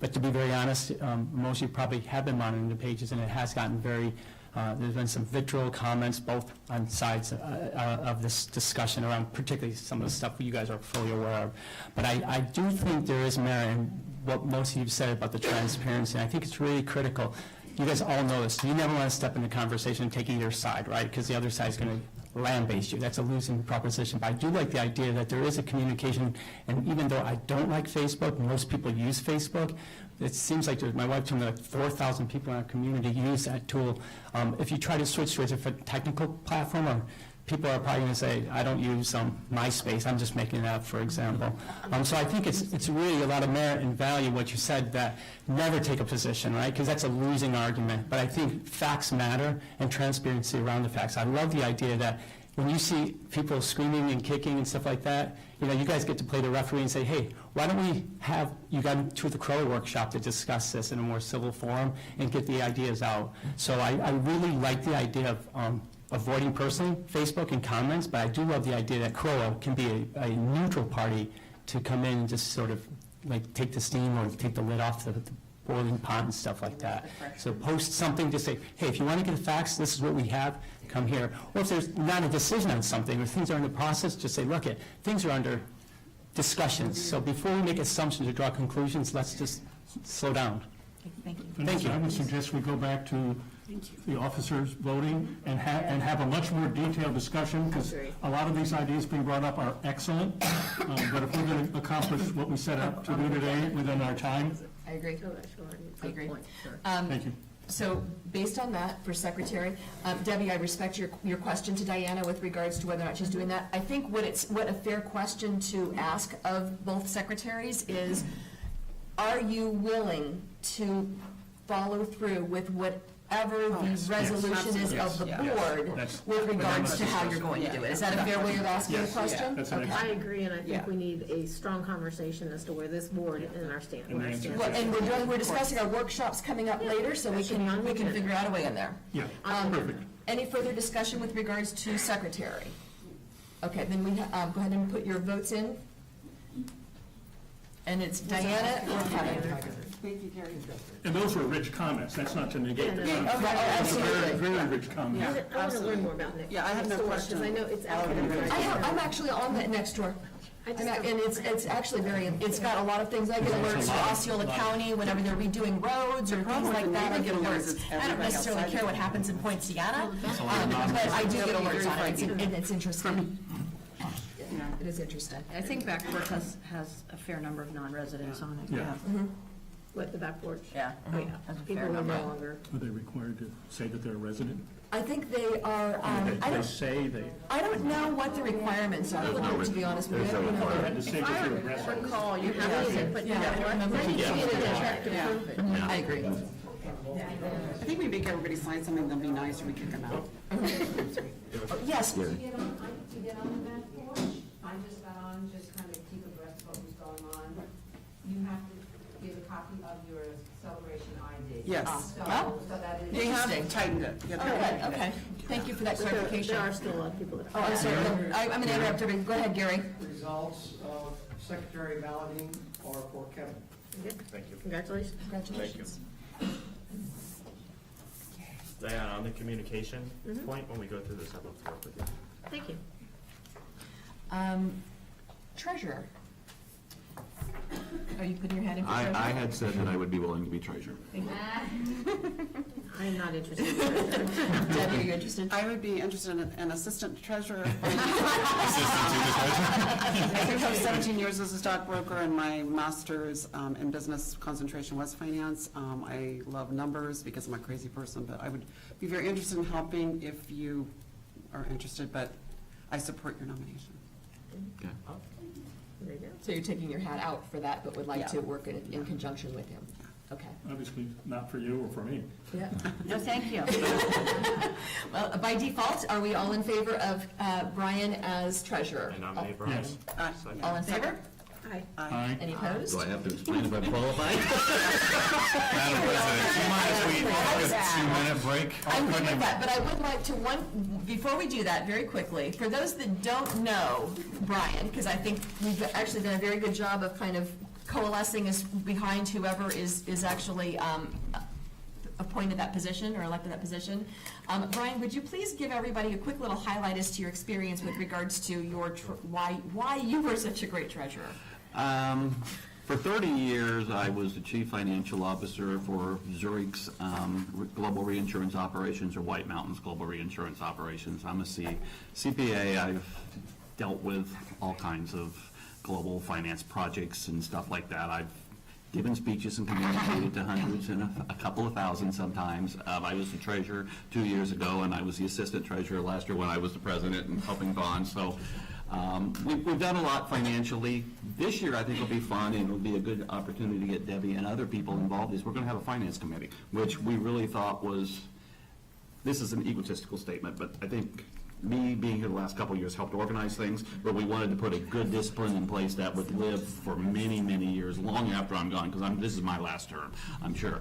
But to be very honest, most of you probably have been monitoring the pages, and it has gotten very there's been some vitriol comments both on sides of this discussion around particularly some of the stuff you guys are fully aware of. But I do think there is merit in what most of you have said about the transparency. I think it's really critical. You guys all know this. You never want to step in the conversation and take either side, right? Because the other side is going to lambaste you. That's a losing proposition. But I do like the idea that there is a communication, and even though I don't like Facebook, most people use Facebook. It seems like my wife told me like 4,000 people in our community use that tool. If you try to switch to a different technical platform, or people are probably going to say, I don't use MySpace. I'm just making it up, for example. So I think it's really a lot of merit and value what you said, that never take a position, right? Because that's a losing argument. But I think facts matter and transparency around the facts. I love the idea that when you see people screaming and kicking and stuff like that, you guys get to play the referee and say, hey, why don't we have you guys to the CROA workshop to discuss this in a more civil forum and get the ideas out. So I really like the idea of avoiding personally Facebook and comments, but I do love the idea that CROA can be a neutral party to come in and just sort of like take the steam or take the lid off the boiling pot and stuff like that. So post something to say, hey, if you want to get the facts, this is what we have, come here. Or if there's not a decision on something or things are in the process, just say, look, things are under discussions. So before we make assumptions or draw conclusions, let's just slow down. Thank you. Vanessa, I would suggest we go back to the officers voting and have a much more detailed discussion, because a lot of these ideas being brought up are excellent. But if we're going to accomplish what we set out to do today within our time. I agree. I agree. Thank you. So based on that, for Secretary, Debbie, I respect your question to Diana with regards to whether or not she's doing that. I think what a fair question to ask of both secretaries is, are you willing to follow through with what whatever the resolution is of the board That's- with regards to how you're going to do it. Is that a fair way of asking the Yes. question? That's an Okay. I agree, and I Yeah. think we need a strong conversation as to where this board and our stand. And the answer Well, and we're discussing our workshops coming up later, so we can figure out a way in there. Yeah, Um, perfect. Any further discussion with regards to secretary? Okay, then we, go ahead and put your votes in. And it's Diana or Kevin? Thank you, Gary. And those were rich comments, that's not to negate the Yeah, comments. Oh, very, absolutely. Very rich comments. I want to learn more about Nick. Yeah, I have no Because I know it's academic. I'm actually on that next door. And it's actually it's got a lot of things. I get alerts for Osceola County whenever they're redoing roads or things like that. I get alerts. I don't necessarily care what happens in Poinciana, but I do get alerts on it, and it's interesting. It is interesting. I think back porch has a fair number of non-residents on it. Yeah. What, the back porch? Yeah. Oh, yeah. That's a People fair are no number. longer. Are they required to say that they're a resident? I think they are, I don't know what the requirements are, to be honest with you. I don't know. They had to say If that I they're a resident. recall, you have to, but you know what? I think you get a check to prove it. I agree. I think we make everybody sign something, they'll be nice, or we kick them out. Yes, To get on the back porch, I just got on, just kind of keep abreast of what was going on. You have to give a copy of your celebration ID. Yes. So that is. They have tightened it. Yeah, oh, good, okay. Thank you for that clarification. There are still a lot of people that. Oh, I'm sorry, no, I'm going to interrupt everybody. Go ahead, Gary. Results of secretary balloting are for Kevin. Thank you. Congratulations. Congratulations. Diana, on the communication point, when we go through this, I'd love to work with you. Thank you. Treasurer. Are you putting your hand in for treasurer? I had said that I would be willing to be treasurer. I am not interested in treasurer. Debbie, are you interested? I would be interested in an assistant treasurer. Assistant to the treasurer. I do have 17 years as a stockbroker, and my master's in business concentration was finance. I love numbers because I'm a crazy person, but I would be very interested in helping if you are interested, but I support your nomination. Okay. There you go. So you're taking your hat out for that, but would like Yeah. to work in conjunction with him? Okay. Obviously, not for you or for me. Yeah. No, thank you. Well, by default, are we all in favor of Brian as treasurer? I nominate Brian. Yes. Second. All in favor? Hi. Aye. Any opposed? Do I have to explain if I'm qualified? Madam President, do you mind if we take a 2-minute break? I'm good with that, but I would like to, before we do that, very quickly, for those that don't know Brian, because I think we've actually done a very good job of kind of coalescing us behind whoever is actually appointed that position or elected that position. Brian, would you please give everybody a quick little highlight as to your experience with regards to your, why you were such a great treasurer? For 30 years, I was the chief financial officer for Zurich's global reinsurance operations, or White Mountains Global Reinsurance Operations. I'm a CPA. I've dealt with all kinds of global finance projects and stuff like that. I've given speeches and communicated to hundreds and a couple of thousand sometimes. I was the treasurer 2 years ago, and I was the assistant treasurer last year when I was the president and helping bonds. So we've done a lot financially. This year, I think will be fun, and it'll be a good opportunity to get Debbie and other people involved. We're going to have a finance committee, which we really thought was, this is an egotistical statement, but I think me being here the last couple of years helped organize things, but we wanted to put a good discipline in place that would live for many, many years, long after I'm gone, because this is my last term, I'm sure.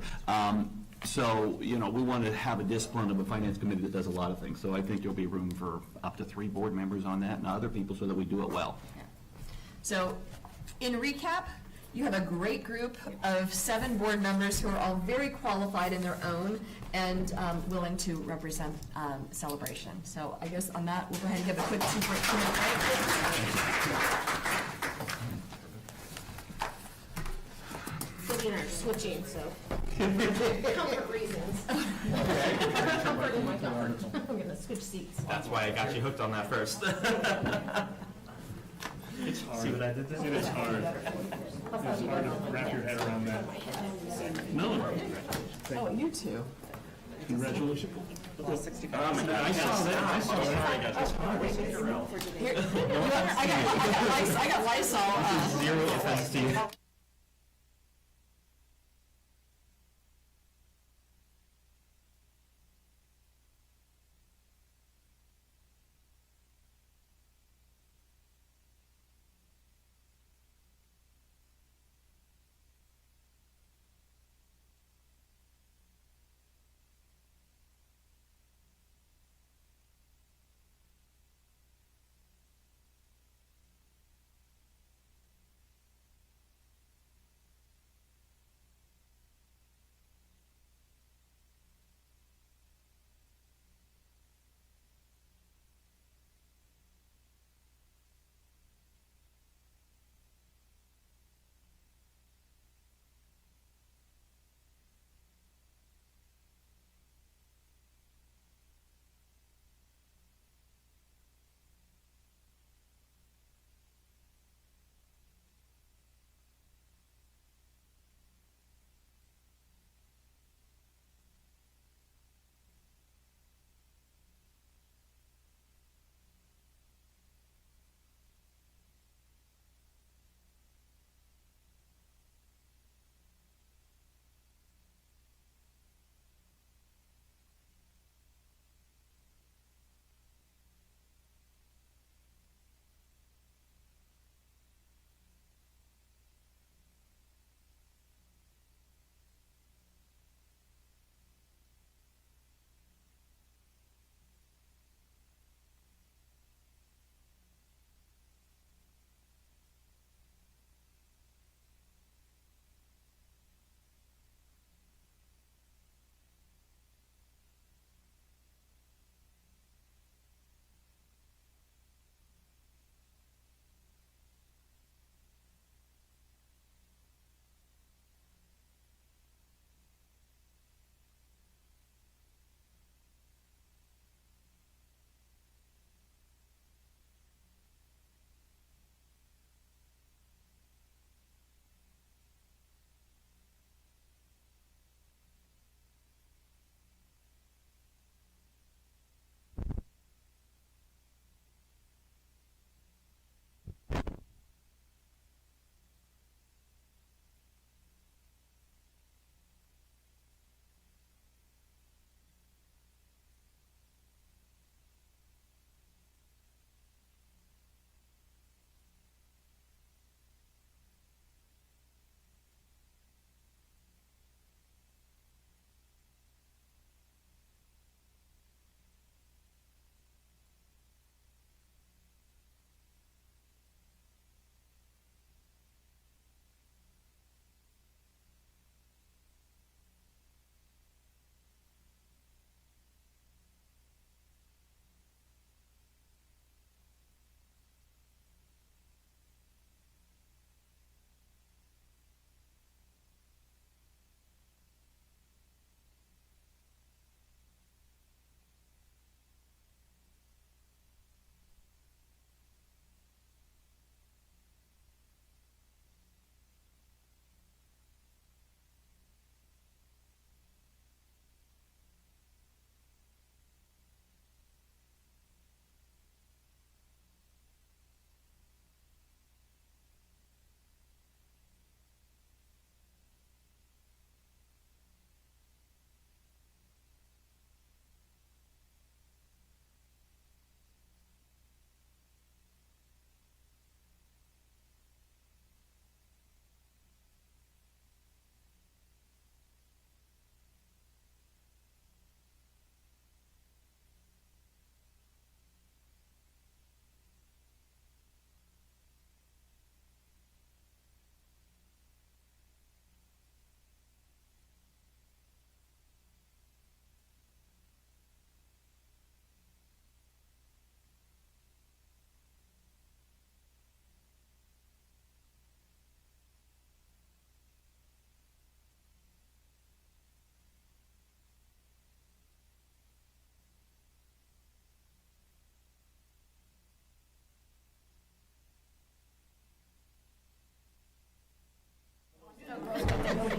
So, we want to have a discipline of a finance committee that does a lot of things. So I think there'll be room for up to 3 board members on that and other people so that we do it well. So, in recap, you have a great group of 7 board members who are all very qualified in their own and willing to represent Celebration. So I guess on that, we'll go ahead and give a quick 2-minute break. Cindy and I are switching, so. Comfort reasons. Comfort in my comfort. I'm gonna switch seats. That's why I got you hooked on that first. It's hard. See what I did there? It is hard. It's hard to wrap your head around that. No. Oh, you too. Congratulations. Well, 65. I saw that, I saw that. That's hard. Here, I got Lysol. Zero offense to you.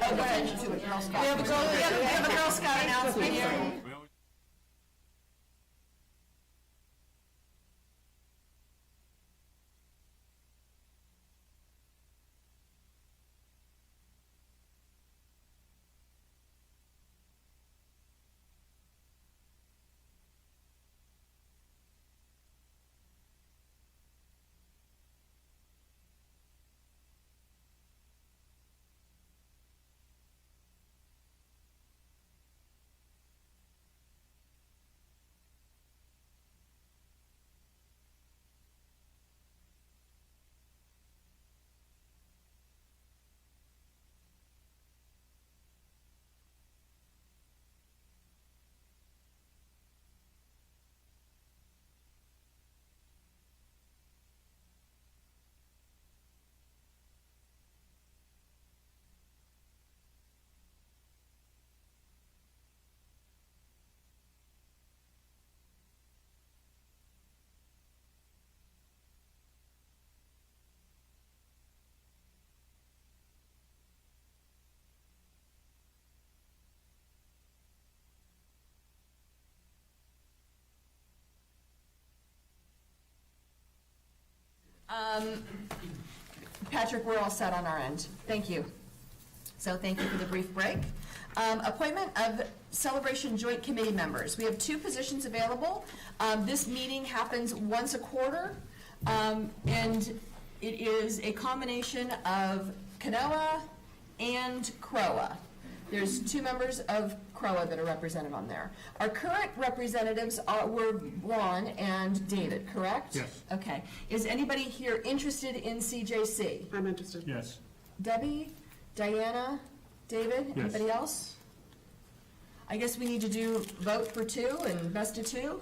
Oh, go ahead. We have a Girl Scout announcement here. Patrick, we're all set on our end. Thank you. So thank you for the brief break. Appointment of Celebration Joint Committee members. We have 2 positions available. This meeting happens once a quarter, and it is a combination of CROA and CROA. There's 2 members of CROA that are represented on there. Our current representatives were Juan and David, correct? Yes. Okay. Is anybody here interested in CJC? I'm interested. Yes. Debbie, Diana, David, Yes. anybody else? I guess we need to do vote for 2 and best of 2?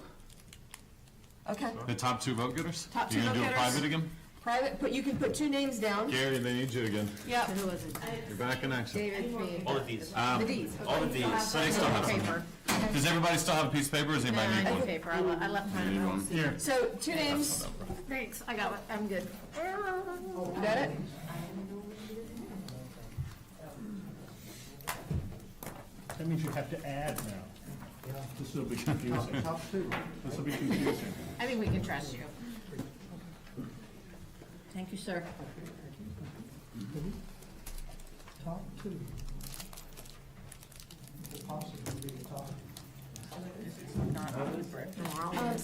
Okay. The top 2 vote getters? Top 2 You gonna vote do it getters. private again? Private, but you can put 2 names down. Gary, they need you again. Yep. Who was it? You're back in action. David, me. All of these. The D's. All of these. They still have some. Paper. Does everybody still have a piece of paper, or does No, anybody I need need one? paper. I left mine at home. Here. So 2 names, Thanks, I got it. I'm good. you got it? That means you have to add now. This will be confusing. This will be confusing. I think we can trust you. Thank you, sir. Top 2. Possibly be the top.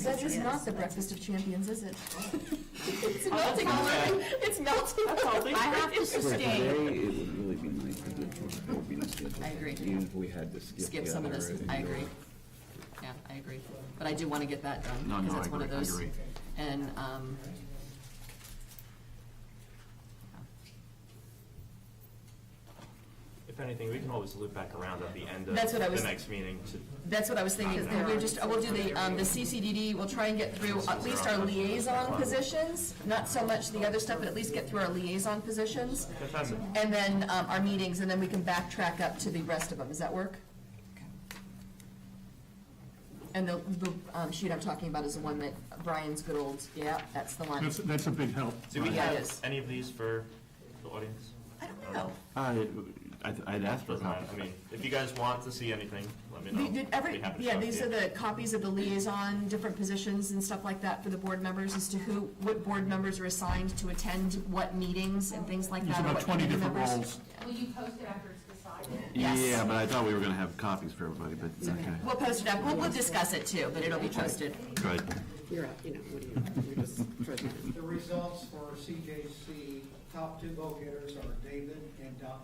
That is not the Breakfast of Champions, is it? It's melting already. It's melting. I have to sustain. It would really be nice to do it would be nice to do I agree. Even if we had to Skip some of the this. other, I agree. Yeah, I agree. But I do want to get that done. No, because no, it's I one of agree, I those- agree. And, If anything, we can always loop back around at the end of That's what I was- the next meeting to that's what I was thinking. We'll do the CCDD, we'll try and get through at least our liaison positions, not so much the other stuff, but at least get through our liaison positions. Fantastic. And then our meetings, and then we can backtrack up to the rest of them. Does that work? And the sheet I'm talking about is the one that Brian's good old, yeah, that's the one. That's a big help. Do we Yeah, it have is. any of these for the audience? I don't know. I'd ask for a Doesn't matter. copy. I mean, if you guys want to see anything, let me know. Did I'd be happy to yeah, show it these to are you. the copies of the liaison, different positions and stuff like that for the board members as to what board members are assigned to attend what meetings and things like There's that. or about what 20 committee different members. roles. Will you post it after it's decided? Yes. Yeah, but I thought we were gonna have copies for everybody, but it's okay. We'll post it up. We'll discuss it too, but it'll be posted. Good. You're up, you know, what do you, you're just treasurer. The results for CJC, top 2 vote getters are David and Diana.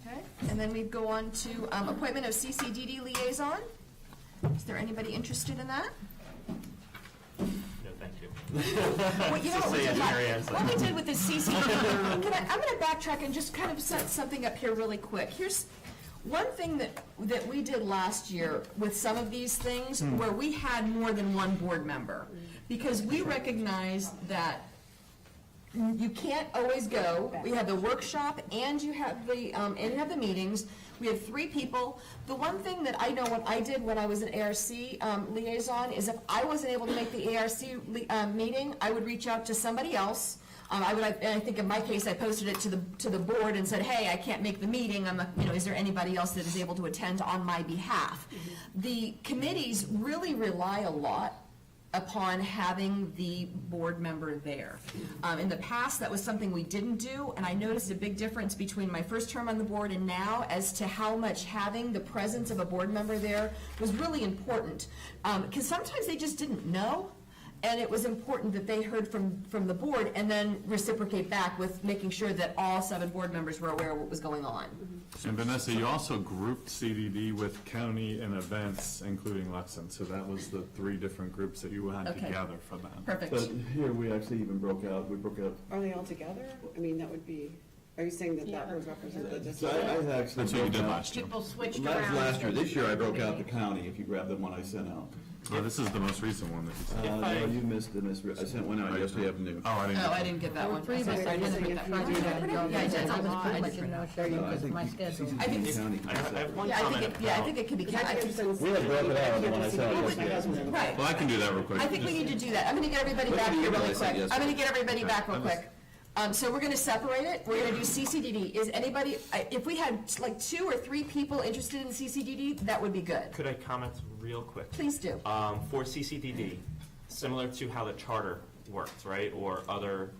Okay, and then we go on to appointment of CCDD liaison. Is there anybody interested in that? No, thank you. Well, you know what we Say did, it, Mary Ann's like- what we did with the CCDD, I'm gonna backtrack and just kind of set something up here really quick. Here's one thing that we did last year with some of these things, where we had more than one board member. Because we recognized that you can't always go. We have the workshop and you have the meetings. We have 3 people. The one thing that I know what I did when I was an ARC liaison is if I wasn't able to make the ARC meeting, I would reach out to somebody else. And I think in my case, I posted it to the board and said, hey, I can't make the meeting, is there anybody else that is able to attend on my behalf? The committees really rely a lot upon having the board member there. In the past, that was something we didn't do, and I noticed a big difference between my first term on the board and now as to how much having the presence of a board member there was really important. Because sometimes they just didn't know, and it was important that they heard from the board and then reciprocate back with making sure that all 7 board members were aware of what was going on. And Vanessa, you also grouped CDD with county and events, including Lexington, so that was the 3 different groups that you had Okay. together for that. Perfect. But here, we actually even broke out, Are they all together? I mean, that would be, are you saying that that would represent the So I district? actually That's what you broke did out. last year. People switched That was around. last year. This year, I broke out the county, if you grab the one I sent out. Oh, this is the most recent one that you sent. No, you missed I sent one out yesterday afternoon. Oh, I didn't. Oh, I didn't get that one. Pretty much I didn't everything get that if you one. do that. Yeah, I did. No, I think I think CCD it's- county. I have one Yeah, comment. I think it could be. We had broke it out, the one I sent out yesterday. Right. Well, I can do that real quick. I think we need to do that. I'm gonna get everybody What back did you here really guys say quick. I'm yesterday? gonna get everybody back real I just- quick. So we're gonna separate it. We're gonna do CCDD. Is anybody, if we had like 2 or 3 people interested in CCDD, that would be good. Could I comment real quick? Please do. For CCDD, similar to how the charter works, right, or other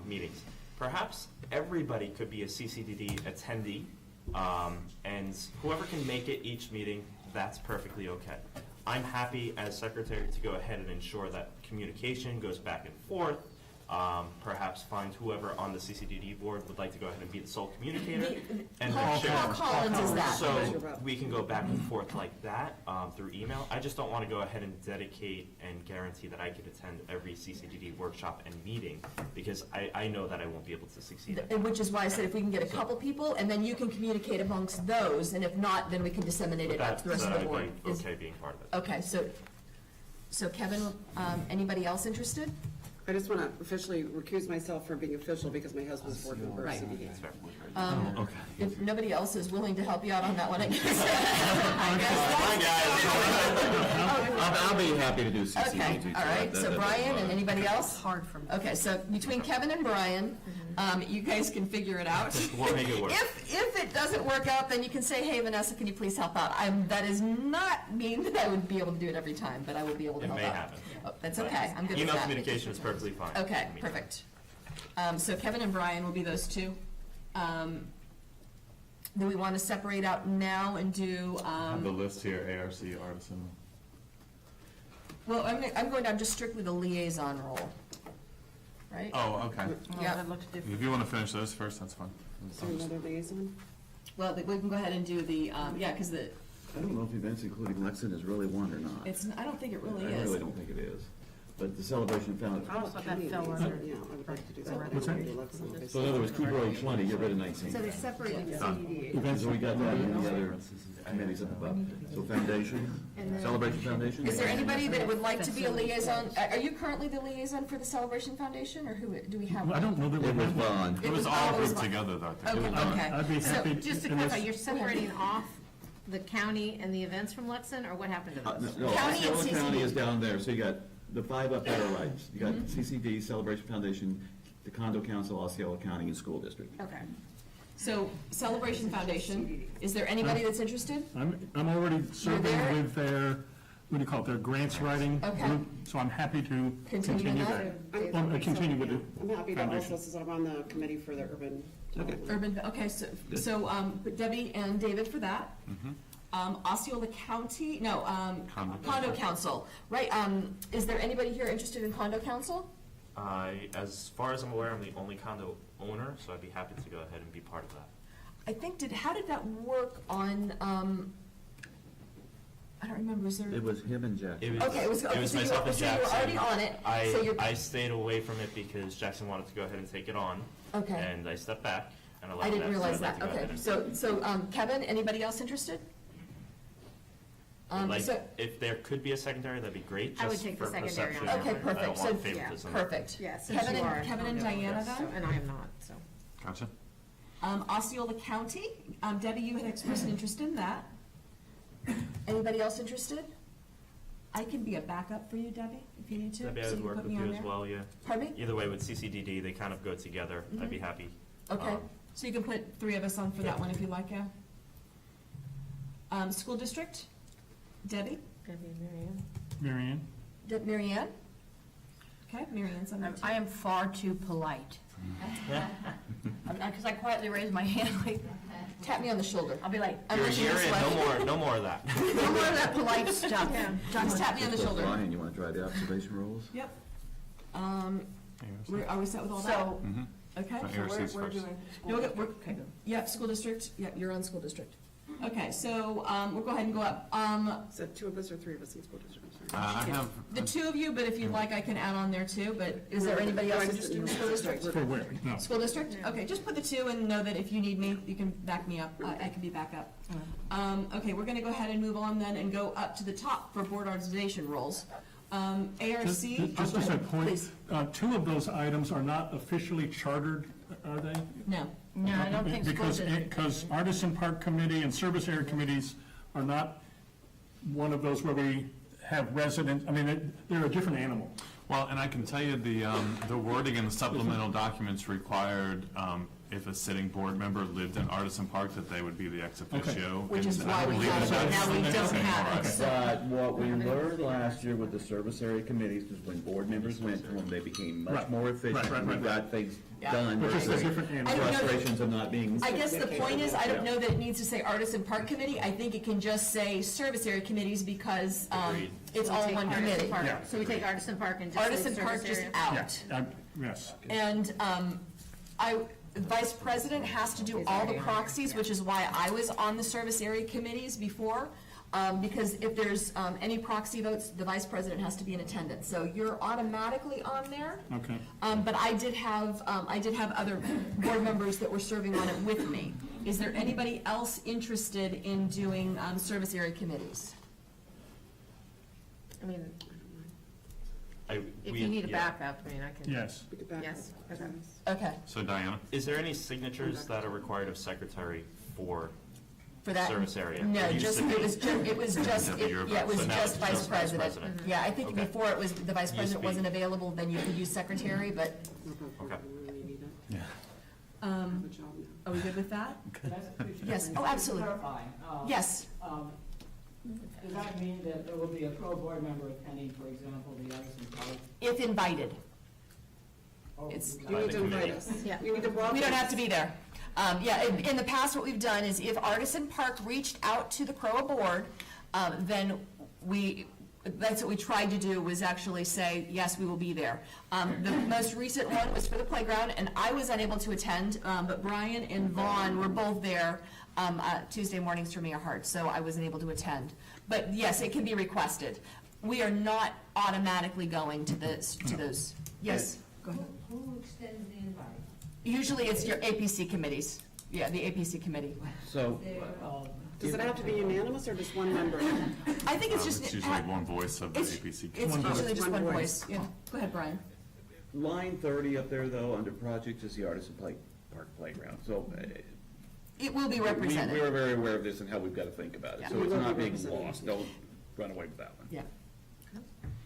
meetings, perhaps everybody could be a CCDD attendee, and whoever can make it each meeting, that's perfectly okay. I'm happy as secretary to go ahead and ensure that communication goes back and forth. Perhaps find whoever on the CCDD board would like to go ahead and be the sole communicator. And then share. Paul Collins is that. So we can go back and forth like that through email. I just don't want to go ahead and dedicate and guarantee that I could attend every CCDD workshop and meeting, because I know that I won't be able to succeed at it. And which is why I said if we can get a couple people, and then you can communicate amongst those, and if not, then we can disseminate it out to the rest of the board. I'd be okay being part of it. Okay, so Kevin, anybody else interested? I just want to officially recuse myself from being official because my husband's board member of Right. CDD. That's fair. Okay. If nobody else is willing to help you out on that one, I guess. I'll be happy to do CCD. Okay, all right, so Brian and anybody else? Hard for me. Okay, so between Kevin and Brian, you guys can figure it out. We'll make it work. If it doesn't work out, then you can say, hey, Vanessa, can you please help out? That does not mean that I would be able to do it every time, but I will be able to It help may out. happen. Oh, that's okay, I'm good with Email that. communication is perfectly fine. Okay, perfect. So Kevin and Brian will be those 2. Do we want to separate out now and do, I have the list here, ARC, Artisan. well, I'm going down just strictly the liaison role, right? Oh, okay. Yeah. That looks different. If you want to finish those first, that's fine. Is there another liaison? Well, we can go ahead and do the, because I don't know if events including Lexington is really one or not. I don't think it really I is. really don't think it is. But the celebration found, Oh, thought that county fell liaison. under- Yeah, I would like to do that. What's that? so in other words, keep rolling 20, get rid of 19. So they separated the CDD. So we got that in the other committees up above. So foundation, celebration foundation? Is there anybody that would like to be a liaison? Are you currently the liaison for the Celebration Foundation, or who, do we have I one? don't know that we It was have one. Vaughn. It was all grouped together, though, I think. Okay. I'd be So, happy. Just to unless- clarify, you're separating off the county and the events from Lexington, or what happened to those? No, County and Osceola County CCD. is down there, so you got the 5 up there are rights. You got CCD, Celebration Foundation, the Condo Council, Osceola County, and School District. Okay. So Celebration Foundation, is there anybody that's interested? I'm already serving there? with their, what do you call it, their grants writing Okay. group, so I'm happy to Continue in continue that? that. Well, continue with it. I'm happy to Foundation. also, since I'm on the committee for the urban. Urban, okay, so Debbie and David for that. Osceola County, no, Condo Council, right, is there anybody here interested in Condo Council? As far as I'm aware, I'm the only condo owner, so I'd be happy to go ahead and be part of that. I think, how did that work on, I don't remember, was there? It was him and Jack. Okay, it was- okay, so you myself were- and so you were Jackson. already on it, so you're- I stayed away from it because Jackson wanted to go ahead and take it on. Okay. And I stepped back and allowed I that. didn't so realize I'd like that, to go ahead okay, and- so Kevin, anybody else interested? Like, So, if there could be a secondary, that'd be great, I would just take the for secondary on perception. that Okay, one. perfect. I don't So- want yeah, favoritism. perfect. Yeah, since Kevin you and- are Kevin and condo owner, Diana so- then? And I am not, so. Gotcha. Osceola County, Debbie, you had expressed an interest in that. Anybody else interested? I can be a backup for you, Debbie, if you need to. Debbie, I so would you work put with me you on as there. well, yeah. Pardon me? Either way, with CCDD, they kind of go together. I'd be happy. Okay, so you can put three of us on for that one if you like, yeah? School district, Debbie? Debbie and Mary Ann. Mary Ann? Mary Ann? Okay, Mary Ann's on there too. I am far too polite. Because I quietly raise my hand, like, Tap me on the shoulder. I'll be like, You're a Unless you year just in, left. no more of that. no more of that polite stuff. Just tap me on the shoulder. Brian, you want to try the observation rules? Yep. Are we set with all that? So, Okay. ARC's We're first. doing No, Yep, school district, yep, you're on school district. Okay, so, we'll go ahead and go up. Is that two of us or three of us in school district? I have, The two of you, but if you'd like, I can add on there too, but is there anybody else interested in school district? For where? No. School district? Okay, just put the two and know that if you need me, you can back me up. I can be back up. Okay, we're gonna go ahead and move on then and go up to the top for board organization roles. ARC. Just go as a ahead, point, please. two of those items are not officially chartered, are they? No. no, I don't think school district. Because Artisan Park Committee and Service Area Committees are not one of those where we have residents, I mean, they're a different animal. well, and I can tell you the wording in the supplemental documents required, if a sitting board member lived in Artisan Park, that they would be the ex officio. Which is And why I we believe have that it, that's now we the don't same have it. part. But what we learned last year with the service area committees was when board members went to them, they became much Right. more efficient. Right. We got things Yeah. done Which is a versus different animal. I don't know that- frustrations of not being. I guess the point is, I don't know that it needs to say Artisan Park Committee. I think it can just say service area committees because, Agreed. it's all one Artisan committee. Park. Yeah. So we take Artisan Park and just say Artisan Park service just area. out. Yes. And vice president has to do all the proxies, which is why I was on the service area committees before. Because if there's any proxy votes, the vice president has to be in attendance. So you're automatically on there. Okay. But I did have other board members that were serving on it with me. Is there anybody else interested in doing service area committees? I mean, if We- you need a yeah. backup, I mean, I can. Yes. We could back Yes, up. okay. Okay, So Diana? Is there any signatures that are required of secretary for for that? service area? No, It used just, to be. it was just, That'd be your yeah, it was So now just it's vice just vice president. president. Yeah, I think Okay. before it was, the vice Used to president be. wasn't available, then you could use secretary, but, Okay. are we good with that? Yes, oh, absolutely. Clarify, Yes, does that mean that there will be a pro board member attending, for example, the Artisan Park? if invited. Oh, It's- You need to invite us. Yeah. You need to welcome We don't have us. to be there. Yeah, in the past, what we've done is if Artisan Park reached out to the CROA board, then that's what we tried to do, was actually say, yes, we will be there. The most recent one was for the playground, and I was unable to attend, but Brian and Vaughn were both there. Tuesday mornings for me are hard, so I wasn't able to attend. But yes, it can be requested. We are not automatically going to those. Yes, go ahead. Who extends the invite? Usually it's your APC committees. Yeah, the APC committee. So, Does it have to be unanimous or just one member? I think it's just. It's usually one voice of the It's APC. it's voice. usually just One one voice. voice. Yeah, go ahead, Brian. line 30 up there, though, under projects is the Artisan Park Playground. So It will be we represented. are very aware of this and how we've got to think about it. Yeah. So We it's will be not being represented. lost. Don't run away with that one. Yeah.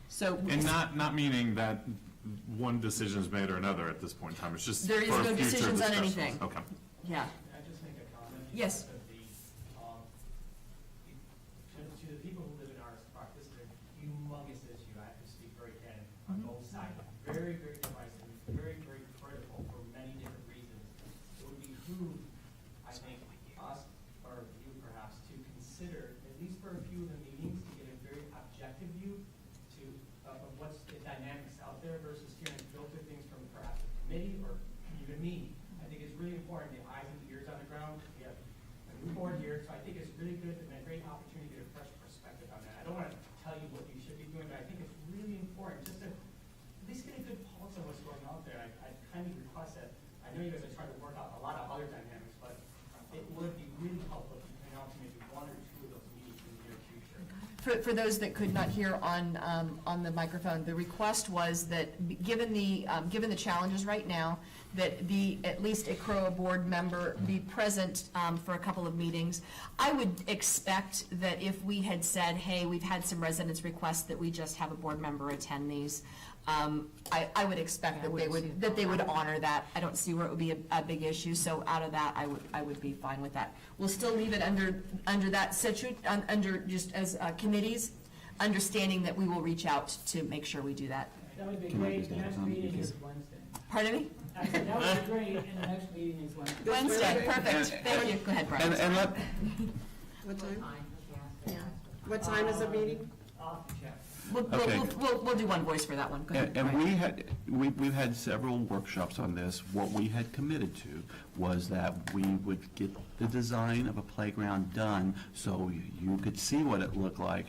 So. And not meaning that one decision is made or another at this point in time, it's just There is for no future decisions on discussions. anything. Okay. Yeah, Can I just make a comment? Yes. Because to the people who live in Artisan Park, this is a humongous issue. I have to speak very candid on both sides. Very, very divisive, very, very critical for many different reasons. It would behoove, I think, us, or you perhaps, to consider, at least for a few of the meetings, to get a very objective view of what's the dynamics out there versus hearing filtered things from perhaps a committee or even me. I think it's really important, the eyes and the ears on the ground. We have a new board here, so I think it's really good and a great opportunity to get a fresh perspective on that. I don't want to tell you what you should be doing, but I think it's really important just to at least get a good pulse on what's going on there. I kindly request that. I know you guys are trying to work out a lot of other dynamics, but it would be really helpful if you can out to maybe one or two of those meetings in the near future. For those that could not hear on the microphone, the request was that, given the challenges right now, that at least a CROA board member be present for a couple of meetings. I would expect that if we had said, hey, we've had some residents request that we just have a board member attend these, I would expect that they would honor that. I don't see where it would be a big issue, so out of that, I would be fine with that. We'll still leave it under that under just as committees, understanding that we will reach out to make sure we do that. That would be great, the next meeting is Wednesday. Pardon me? I said, that would be great, and the next meeting is Wednesday. Wednesday, perfect, thank you, go ahead, Brian. And let, What time? What time is the meeting? I'll have to check. Okay. We'll do one voice for that one, go ahead. And we've had several workshops on this. What we had committed to was that we would get the design of a playground done so you could see what it looked like.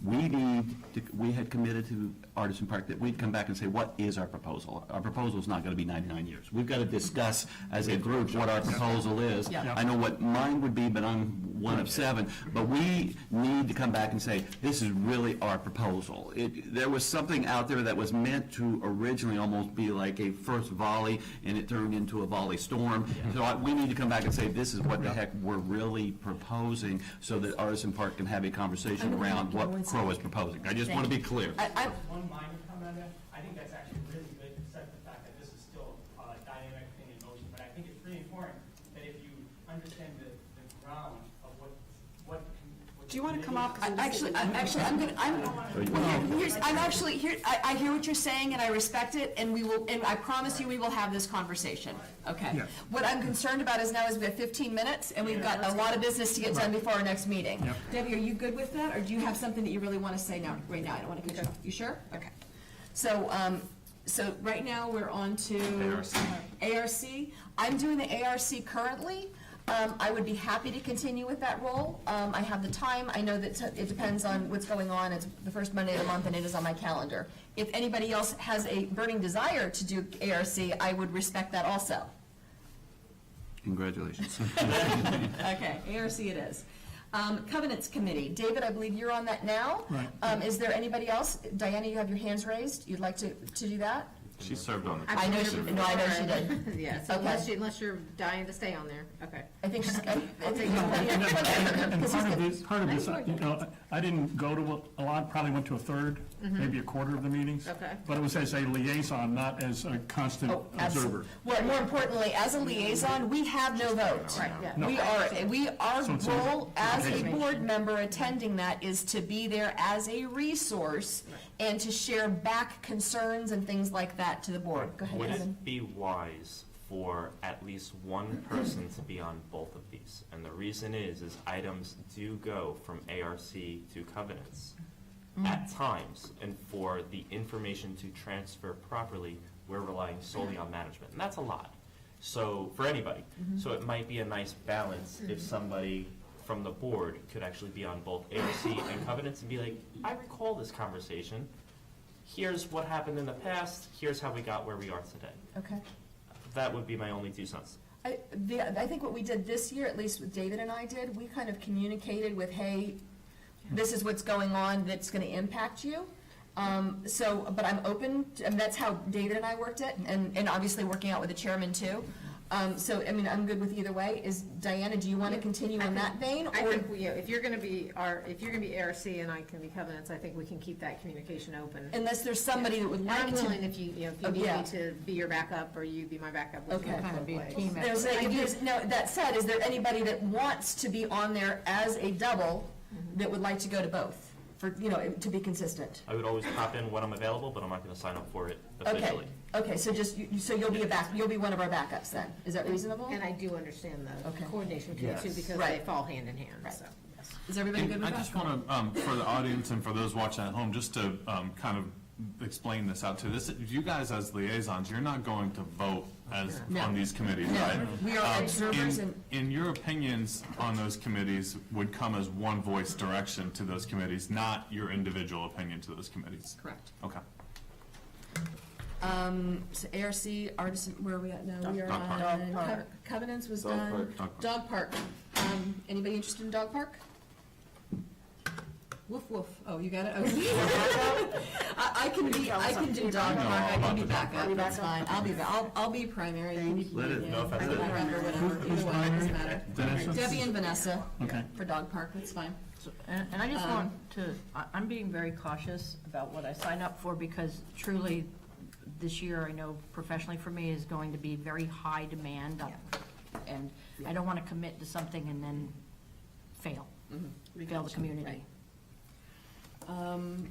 We had committed to Artisan Park that we'd come back and say, what is our proposal? Our proposal is not going to be 99 years. We've got to discuss as a group what our proposal is. Yeah. I know what mine would be, but I'm one of 7. But we need to come back and say, this is really our proposal. There was something out there that was meant to originally almost be like a first volley, and it turned into a volley storm. So we need to come back and say, this is what the heck we're really proposing, so that Artisan Park can have a conversation around what CROA is proposing. I just want to be clear. One minor comment on that, I think that's actually really good, except the fact that this is still a dynamic thing in motion, but I think it's really important that if you understand the ground of what. Do you want to come up? Actually, I'm actually here, I hear what you're saying, and I respect it, and I promise you, we will have this conversation, okay? What I'm concerned about is now is we have 15 minutes, and we've got a lot of business to get done before our next meeting. Debbie, are you good with that, or do you have something that you really want to say now, right now? I don't want to cut you off. You sure? Okay. So, right now, we're on to ARC. I'm doing the ARC currently. I would be happy to continue with that role. I have the time. I know that it depends on what's going on. It's the first Monday of the month, and it is on my calendar. If anybody else has a burning desire to do ARC, I would respect that also. Congratulations. Okay, ARC it is. Covenants Committee. David, I believe you're on that now. Right. Is there anybody else? Diana, you have your hands raised. You'd like to do that? She served on it. I know she did. Yeah, so Okay. unless you're dying to stay on there, okay. I think she's. And part of this, you know, I didn't go to a lot, probably went to a third, maybe a quarter of the meetings. Okay. But it was as a liaison, not as a constant observer. Well, more importantly, as a liaison, we have no vote. Right, yeah. No. Our So it's role as a rotation. board member attending that is to be there as a resource and to share back concerns and things like that to the board. Go ahead, Would Evan. it be wise for at least one person to be on both of these? And the reason is items do go from ARC to covenants at times, and for the information to transfer properly, we're relying solely on management, and that's a lot. So, for anybody. So it might be a nice balance if somebody from the board could actually be on both ARC and covenants and be like, I recall this conversation. Here's what happened in the past, here's how we got where we are today. Okay. That would be my only 2 cents. I think what we did this year, at least what David and I did, we kind of communicated with, hey, this is what's going on that's going to impact you. But I'm open, and that's how David and I worked it, and obviously working out with the chairman too. I'm good with either way. Diana, do you want to continue in that vein? I think, if you're gonna be ARC and I can be covenants, I think we can keep that communication open. Unless there's somebody that would And like I'm to. willing if you need me to be your backup, or you be my backup, we Okay. can kind of be a team effort. Now, that said, is there anybody that wants to be on there as a double that would like to go to both, for, to be consistent? I would always pop in when I'm available, but I'm not going to sign up for it officially. Okay, so you'll be one of our backups then, is that reasonable? And I do understand the Okay. coordination between the two, because they Right. fall hand in hand, Right. so. Is everybody good And with I that? just want to, for the audience and for those watching at home, just to kind of explain this out to this, you guys as liaisons, you're not going to vote on these committees, right? We are observers and. In your opinions on those committees would come as one voice direction to those committees, not your individual opinion to those committees? Correct. Okay. So ARC, Artisan, where are we at now? We are Dog park. on Covenants was done. Dog park. Dog park. Anybody interested in dog park? Woof, woof. Oh, you got it? Okay. I can do dog park, I can be backup, that's fine. I'll be primary. You can be- Let it- no yeah, offense. or whatever. Who's Either way, primary? doesn't matter. Vanessa? Debbie and Vanessa. Okay. For dog park, that's fine. And I just want to, I'm being very cautious about what I sign up for, because truly, this year, I know professionally for me, is going to be very high demand. And I don't want to commit to something and then fail the community.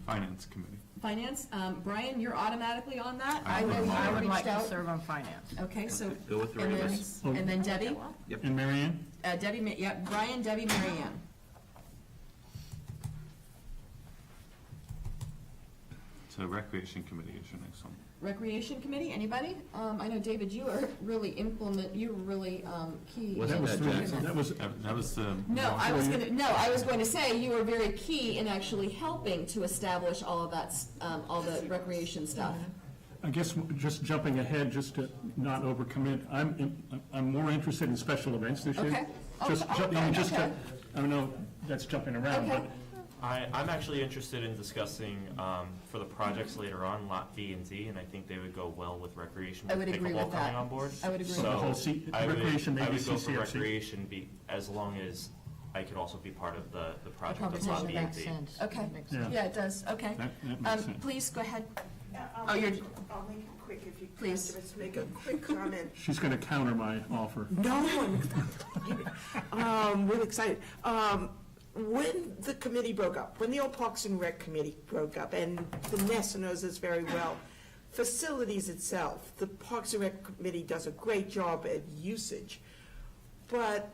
Finance committee. Finance, Brian, you're automatically on that? I I know you I would reached like to out. serve on finance. Okay, so. Go with the and then- Ravens. And then Debbie? And Mary Ann? Debbie, yeah, Brian, Debbie, Mary Ann. So recreation committee is your next one. Recreation Committee, anybody? I know, David, you are really key. Wasn't that Jackson? That was, That was the. I was going to say, you were very key in actually helping to establish all of that, all the recreation stuff. I guess just jumping ahead, just to not overcommit, I'm more interested in special events this year. Okay. Just, Okay. I don't know, that's jumping around, Okay. but I'm actually interested in discussing, for the projects later on, Lot B and Z, and I think they would go well with recreation. I would agree with pickleball coming that. on board. I would agree with So that. The whole C- I would- recreation, maybe I would go for CCFC. recreation as long as I could also be part of the project of conversation. Lot B and Z. Okay, Yeah. yeah, it does, okay. that makes sense. Please, go ahead. I'll you're- make it quick if you can. Please. Just make a quick comment. She's going to counter my offer. No, I'm really excited. When the committee broke up, when the old Parks and Rec committee broke up, and Vanessa knows this very well, facilities itself, the Parks and Rec committee does a great job at usage. But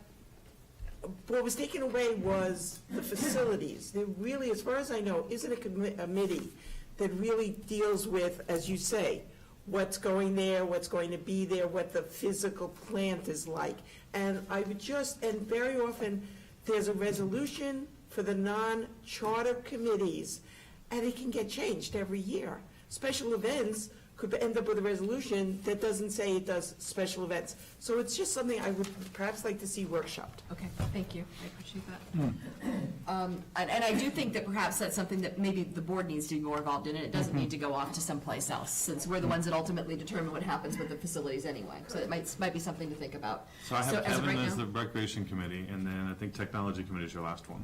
what was taken away was the facilities. There really, as far as I know, isn't a committee that really deals with, as you say, what's going there, what's going to be there, what the physical plant is like. And I would and very often, there's a resolution for the non-charter committees, and it can get changed every year. Special events could end up with a resolution that doesn't say it does special events. So it's just something I would perhaps like to see workshopped. Okay, thank you, I appreciate that. And I do think that perhaps that's something that maybe the board needs to be more involved in, and it doesn't need to go off to someplace else, since we're the ones that ultimately determine what happens with the facilities anyway. So it might be something to think about. So I have as of Kevin right as now- the recreation committee, and then I think technology committee is your last one.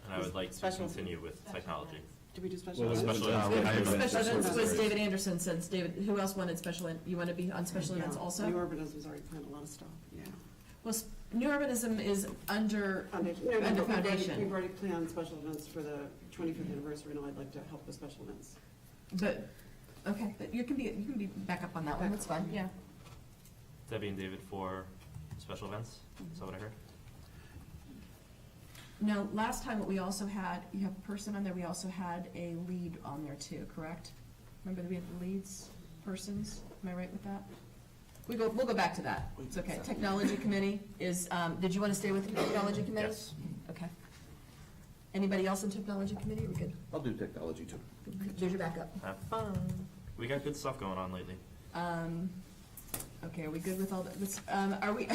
And I would like to continue with technology. Did we do special? Special I events. have- Special events was David Anderson, since David, who else wanted you want to be on special events New also? urbanism's already planned a lot of stuff, yeah. Well, New Urbanism is under We've foundation, already planned special events for the 25th anniversary, and I'd like to help with special events. but, okay, but you can be back up on that one, that's fine, yeah. Debbie and David for special events, is that what I heard? Now, last time what we also had, you have a person on there, we also had a lead on there too, correct? Remember that we had the leads, persons, am I right with that? We'll go back to that, it's okay. Technology committee is, did you want to stay with the technology committee? Yes. Okay. Anybody else in technology committee, are we good? I'll do technology too. There's your backup. Have fun. We got good stuff going on lately. Okay, are we good with all this? Are we,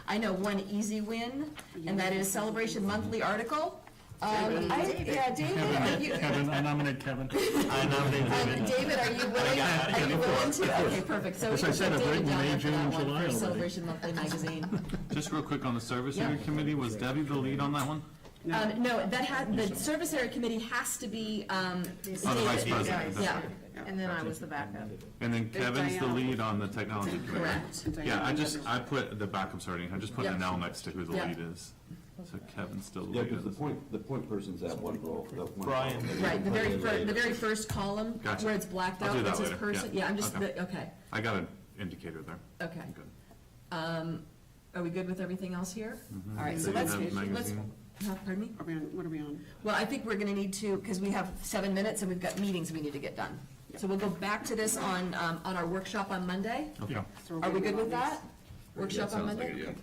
I know one easy win, and that is Celebration Monthly article. David, are you? Kevin, I nominate Kevin. I nominate David. David, are you willing to? Okay, perfect. So we As I can said, put I've David written down May, there for June, that and one July for already. Celebration Monthly magazine. Just real quick on the service area committee, was Debbie the lead on that one? No, the service area committee has to be, Oh, the vice David. president. Yeah, And then I was the backup. And then Kevin's the Diana. lead on the technology committee. correct. Yeah, I put the backup starting, I just put Yeah. an L next to who the Yeah. lead is. So Kevin's still the Yeah, lead because of this. the point person's at one role. Brian. Right, the very first column, Gotcha. where it's blacked I'll out, do that it says later, person, yeah. yeah, I'm just, Okay. okay, I got an indicator there. okay. Good. Are we good with everything else here? All right, so So you let's, have magazine. pardon me? What are we on? Well, I think we're gonna need to, because we have 7 minutes and we've got meetings we need to get done. So we'll go back to this on our workshop on Monday. Okay. So we're Are we waiting good with on that? Workshop on Monday?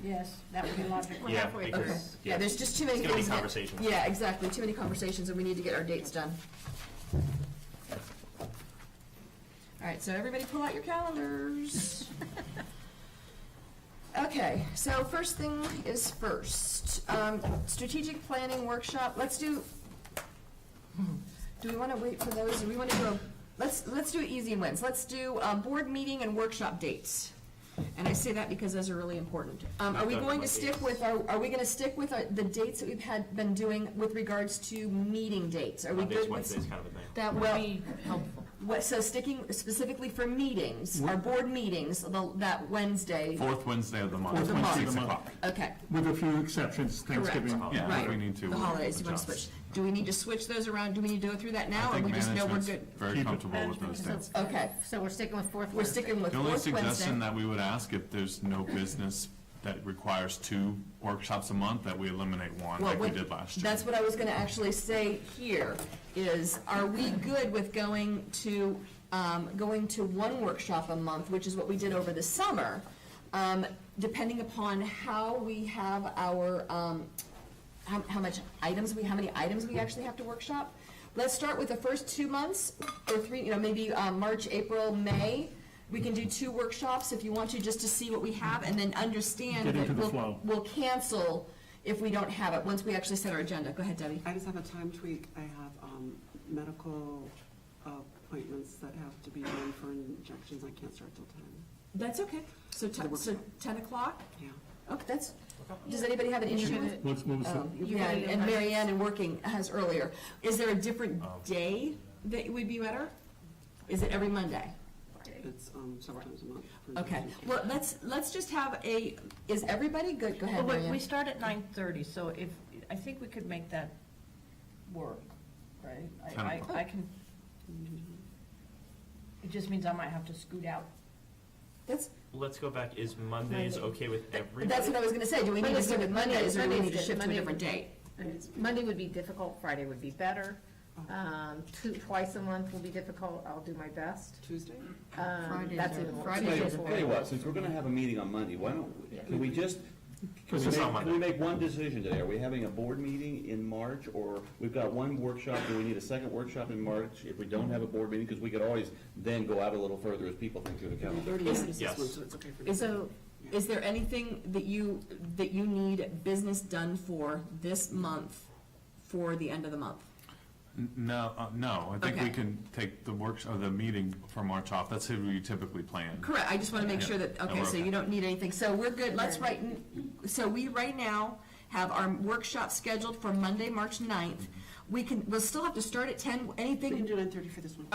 Yes, that would be logical. Yeah, Okay, because, yeah, there's just too many It's gonna be things. conversations. Yeah, exactly, too many conversations, and we need to get our dates done. All right, so everybody pull out your calendars. Okay, so first thing is first, strategic planning workshop, let's do, Do we want to wait for those, or we want to do let's do easy wins. Let's do, board meeting and workshop dates. And I say that because those are really important. Are we going to stick with, are we gonna stick with the dates that we've been doing with regards to meeting dates? Are we Mondays, good with? Wednesdays kind of a thing. That would be helpful. So sticking specifically for meetings, our board meetings, that Wednesday, Fourth Wednesday of the month. Of the month. 6 o'clock. okay. With a few exceptions, Thanksgiving. Yeah, Right. we need to. The holidays, you want to adjust. switch. Do we need to switch those around? Do we need to go through that now, I or think we just know we're management's good? very Keep it. comfortable with those dates. Okay, So we're sticking with fourth we're Wednesday. sticking with The only fourth Wednesday. suggestion that we would ask, if there's no business that requires 2 workshops a month, that we eliminate one, Well, like we what- did last year. That's what I was gonna actually say here, is, are we good with going to one workshop a month, which is what we did over the summer, depending upon how we have our, how many items we actually have to workshop? Let's start with the first 2 months, or 3, maybe March, April, May. We can do 2 workshops if you want to, just to see what we have, and then understand Get into that the flow. we'll cancel if we don't have it, once we actually set our agenda. Go ahead, Debbie. I just have a time tweak. I have medical appointments that have to be done for injections. I can't start till 10. That's okay. So, The workshop. 10 o'clock? Yeah. Okay, does anybody have an issue with? What was that? Yeah, and Mary Ann in working has earlier. Is there a different day that would be better? Is it every Monday? It's several times a month. for Okay, injections. well, let's just have is everybody good? Go ahead, Well, Mary we Ann. start at 9:30, so I think we could make that work, right? 10 I o'clock. can, it just means I might have to scoot out. That's, Let's go back, is Mondays okay with everybody? that's what I was gonna say. Do we need to Monday's stick with good. Mondays, or do we need to Monday's shift to a good. different date? Monday would be difficult, Friday would be better. Twice a month will be difficult, I'll do my best. Tuesday? That's even more. Tell you what, since we're gonna have a meeting on Monday, why don't, can we just, can we Just on make, Monday. can we make one decision today? Are we having a board meeting in March, or we've got one workshop, do we need a second workshop in March if we don't have a board meeting? Because we could always then go out a little further as people think through the calendar. 30 minutes this Yes. one, so it's okay for me. So, is there anything that you need business done for this month, for the end of the month? No, I think Okay. we can take the the meeting for March off. That's who we typically plan. Correct, I just want to make sure that, Yeah. okay, We're so okay. you don't need anything, so we're good, let's so we right now have our workshop scheduled for Monday, March 9th. We'll still have to start at 10, We can anything, do 9:30 for this one.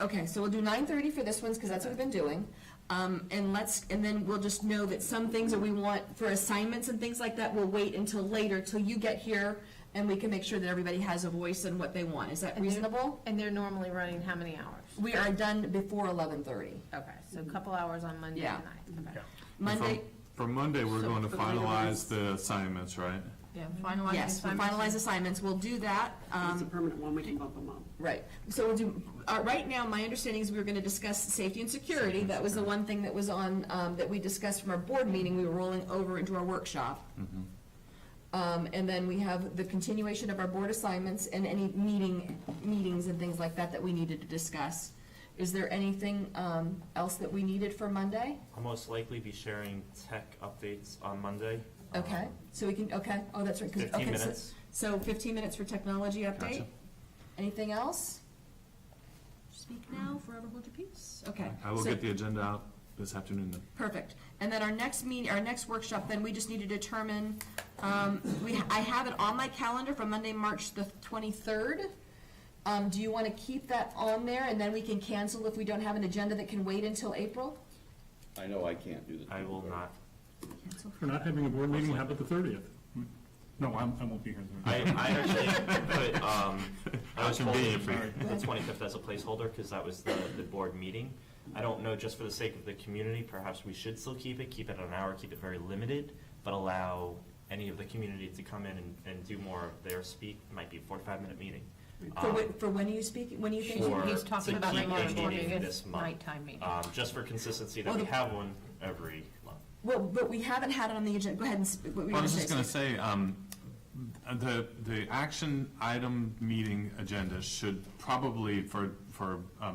okay, so we'll do 9:30 for this one, because that's what we've been doing. And then we'll just know that some things that we want for assignments and things like that, we'll wait until later, till you get here, and we can make sure that everybody has a voice in what they want, is that reasonable? And they're normally running how many hours? We are done before 11:30. Okay, so a couple hours on Monday Yeah. night. Okay. Monday, For Monday, we're going to for the later finalize ones- the assignments, right? Yeah, finalize. yes, we finalize assignments, we'll do that. It's a permanent one, we can bump them up. Right, so we'll do, right now, my understanding is we were gonna discuss safety and security, that was the one thing that was on, that we discussed from our board meeting, we were rolling over into our workshop. And then we have the continuation of our board assignments and any meetings and things like that that we needed to discuss. Is there anything, else that we needed for Monday? I'll most likely be sharing tech updates on Monday. Okay, so we can, okay, oh, that's right. 'cause- 15 okay, so- minutes. So 15 minutes for technology update? Gotcha. Anything else? Speak now, forever hold your peace. Okay. I will so- get the agenda out this afternoon then. Perfect. And then our next meeting, our next workshop, then we just need to determine, I have it on my calendar for Monday, March the 23rd. Do you want to keep that on there, and then we can cancel if we don't have an agenda that can wait until April? I know I can't do the. I will not. If we're not having a board meeting, how about the 30th? No, I won't be here. I actually put, I was told convenient for you. the 25th as a placeholder, because that was the board meeting. I don't know, just for the sake of the community, perhaps we should still keep it an hour, keep it very limited, but allow any of the community to come in and do more of their speak. It might be a 45-minute meeting. For when are you speaking, when are you For- thinking? He's talking to about the keep March a meeting 25th this month. nighttime meeting. Just for consistency, that Oh, we the- have one every month. Well, but we haven't had it on the agenda. Go ahead and, what were you I was gonna just gonna say, the action item meeting agenda should probably, for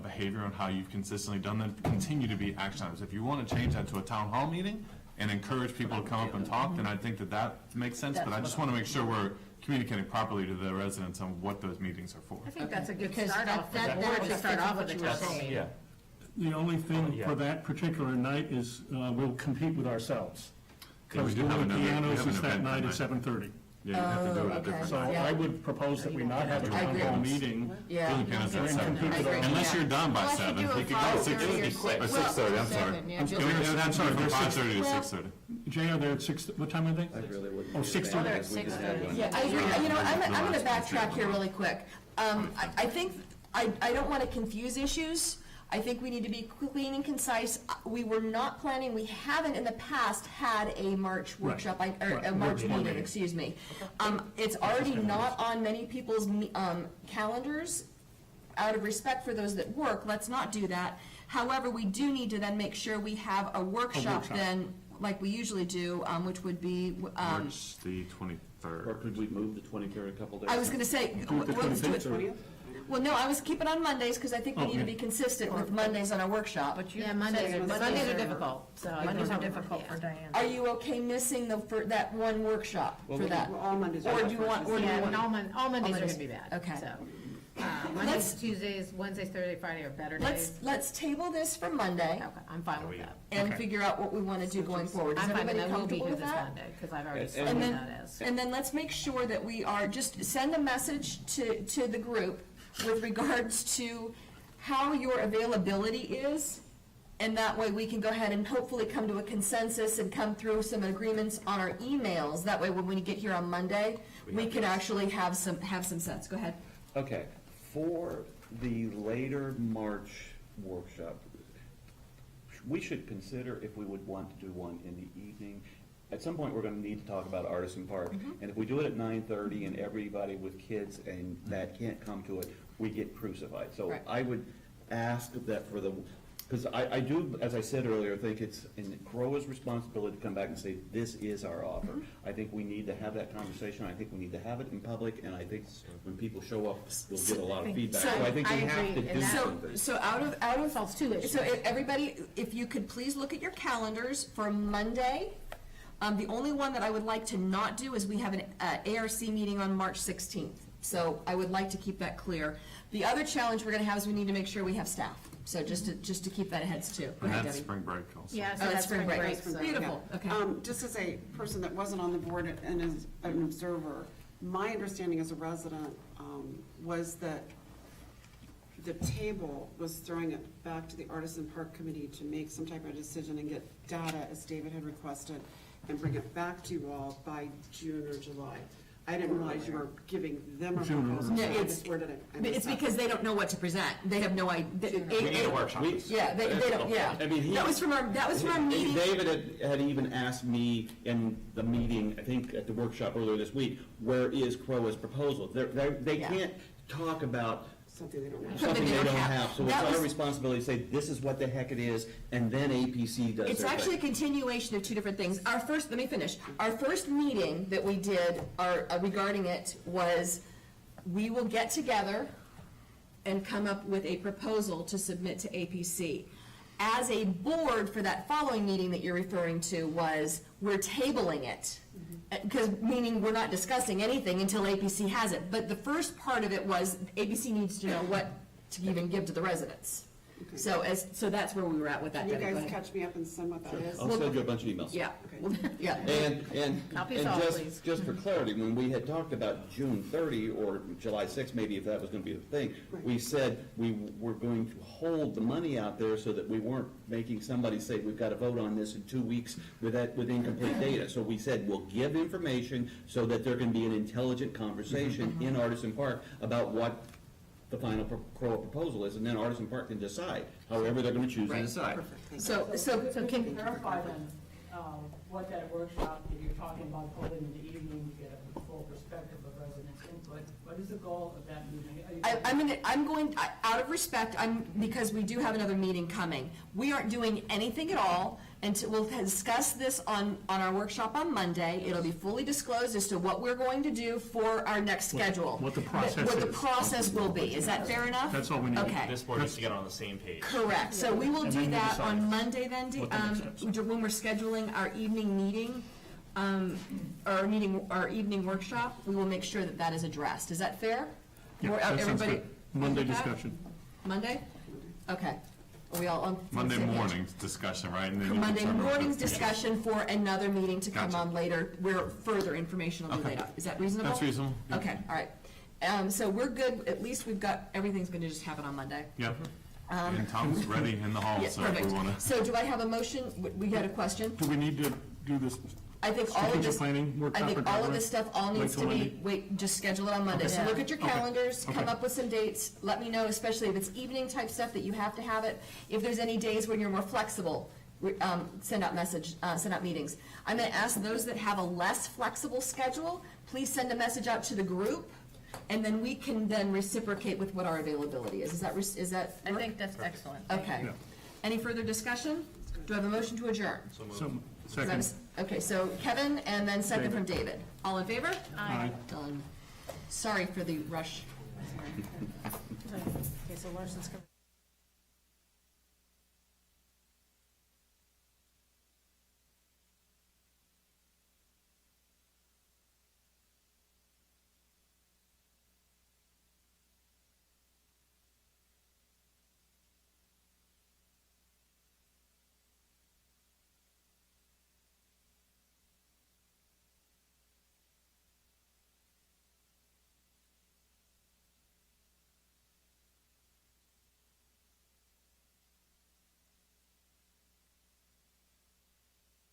behavior and how you've consistently done that, continue to be action items. If you want to change that to a town hall meeting and encourage people to come up and talk, then I think that makes sense, but I just want to make sure we're communicating properly to the residents on what those meetings are for. I think that's a good Because start off, that board to just start fits off what with a you were town saying. meeting. The only thing for that particular night is we'll compete with ourselves. Yeah, we Because do have doing another- we pianos have an is that event night that at 7:30. Yeah, you have to do it Oh, at different. So Yeah. I would propose that we not have a town hall meeting. Yeah. Really kind of And at compete 7:30. with our- Unless you're done by Unless you 7, do you it could go 5:30 or 6:30, or six. 6:30, I'm sorry. Seven, yeah, I'm just- sorry, It would have to be from they're 5:30 to Well- 6:30. Jay, are they at 6, what time are they? I really wouldn't. Oh, be 6:30. available They're as we at just 6:30. had one. Yeah, I agree. You know, I'm going to backtrack here really quick. I think, I don't want to confuse issues. I think we need to be clean and concise. We were not planning, we haven't in the past had a March Right. workshop, or Right. a March Board meeting, meeting. excuse me. It's already not on many people's calendars. Out of respect for those that work, let's not do that. However, we do need to then make sure we have a workshop workshop. then, like we usually do, which would be, March the Or 23rd. could we move the 23rd a couple days? I was gonna say, Do it the let's do it. 25th. Well, no, I was keeping on Mondays, because I think we Oh, need to yeah. be consistent with Mondays on our workshop. But you Yeah, said Mondays are difficult, so. I Mondays are think- difficult yeah. for Diane. Are you okay missing for that one workshop Well, for we- that? Well, all Mondays are Or the do you want, first. or do you Yeah, want? and all Mondays are Mondays. gonna be bad. Okay. So, Mondays, Tuesdays, Wednesdays, Thursday, Friday are better days. Let's table this for Monday Okay, I'm fine with that. and Okay. figure out what we want to do going forward. Is I'm fine, everybody and I will be comfortable here with this that? Monday, because I've already And started then- that as. And then let's make sure that we are, just send a message to the group with regards to how your availability is, and that way we can go ahead and hopefully come to a consensus and come through some agreements on our emails. That way, when we get here on Monday, we can actually have some sense. Go ahead. Okay, for the later March workshop, we should consider if we would want to do one in the evening. At some point, we're gonna need to talk about Artisan Park, and if we do it at 9:30 and everybody with kids and that can't come to it, we get crucified. So Right. I would ask that for the, because I do, as I said earlier, think it's in CROA's responsibility to come back and say, this is our offer. I think we need to have that conversation, I think we need to have it in public, and I think when people show up, we'll get a lot of feedback. So I think we I have agree, to and do that- something. So out of. Solves two issues. So everybody, if you could please look at your calendars for Monday. The only one that I would like to not do is we have an ARC meeting on March 16th. So I would like to keep that clear. The other challenge we're gonna have is we need to make sure we have staff. So just to keep that heads too. Go And ahead, that's Debbie. spring break also. Yeah, so Oh, that's spring break, Spring so. break. Beautiful, okay. Just as a person that wasn't on the board and as an observer, my understanding as a resident was that the table was throwing it back to the Artisan Park Committee to make some type of decision and get data, as David had requested, and bring it back to you all by June or July. I didn't realize you were giving them a June or proposal. No, so I it's- just worded it. I missed It's that. because they don't know what to present. They have no idea. We need a workshop. Yeah, they don't, yeah. I mean, he- That was from our meeting. David had even asked me in the meeting, I think at the workshop earlier this week, where is CROA's proposal? They Yeah. can't talk about Something they don't know. something they don't have. So it's That our was- responsibility to say, this is what the heck it is, and then APC does their It's actually a thing. continuation of two different things. Let me finish. Our first meeting that we did regarding it was, we will get together and come up with a proposal to submit to APC. As a board for that following meeting that you're referring to was, we're tabling it. Because, meaning we're not discussing anything until APC has it. But the first part of it was, APC needs to know what to even give to the residents. Okay. So that's where we were at with that. Can you Debbie. Go guys ahead. catch me up and send what that is? I'll send you a bunch of emails. Yeah, Okay. yeah. And Copy us all, please. just for clarity, when we had talked about June 30 or July 6, maybe if that was gonna be the thing, we said we were going to hold the money out there so that we weren't making somebody say, we've got to vote on this in 2 weeks with incomplete data. So we said, we'll give information so that there can be an intelligent conversation in Artisan Park about what the final CROA proposal is, and then Artisan Park can decide, however they're gonna choose to Right. decide. So Can you clarify then, what that workshop that you're talking about holding in the evening to get a full perspective of residents' input, what is the goal of that meeting? I'm going, out of respect, because we do have another meeting coming. We aren't doing anything at all until, we'll discuss this on our workshop on Monday. It'll be fully disclosed as to what we're going to do for our next schedule. what the process What the is. process will be. Is that fair enough? That's all we need. Okay. This board needs to get on the same page. Correct, so we will And do then we'll that decide on Monday then, what the next steps are. when we're scheduling our evening meeting. our evening workshop, we will make sure that that is addressed. Is that fair? Yeah, Or, that sounds everybody good. Monday good with that? discussion. Monday? Okay. Are we all on? Monday the same page? morning's discussion, right? And then you can Monday start morning's over. discussion for another meeting to come Gotcha. on later, where further information will be Okay. laid out. Is that reasonable? That's reasonable. Yeah. Okay, all right. So we're good, at least we've got, everything's gonna just happen on Monday. Yep. And Tom's ready in the hall, Yeah, so if we perfect. wanna. So do I have a motion? We had a question? Do we need to do this I think all of strategic this, planning workshop? I or think all of deadline? this stuff all Wait needs till to be, Monday? wait, just schedule it on Monday. So Okay. look at your Okay. calendars, come Okay. up with some dates, let me know, especially if it's evening type stuff that you have to have it. If there's any days when you're more flexible, send out meetings. I'm gonna ask those that have a less flexible schedule, please send a message out to the group, and then we can then reciprocate with what our availability is. Is that I work? think that's excellent. Okay. Yeah. Any further discussion? Do I have a motion to adjourn? So, Is that second. Okay, so Kevin, and then second from David. All in favor? Aye. Done. Sorry for the rush. Okay, so Larson's coming.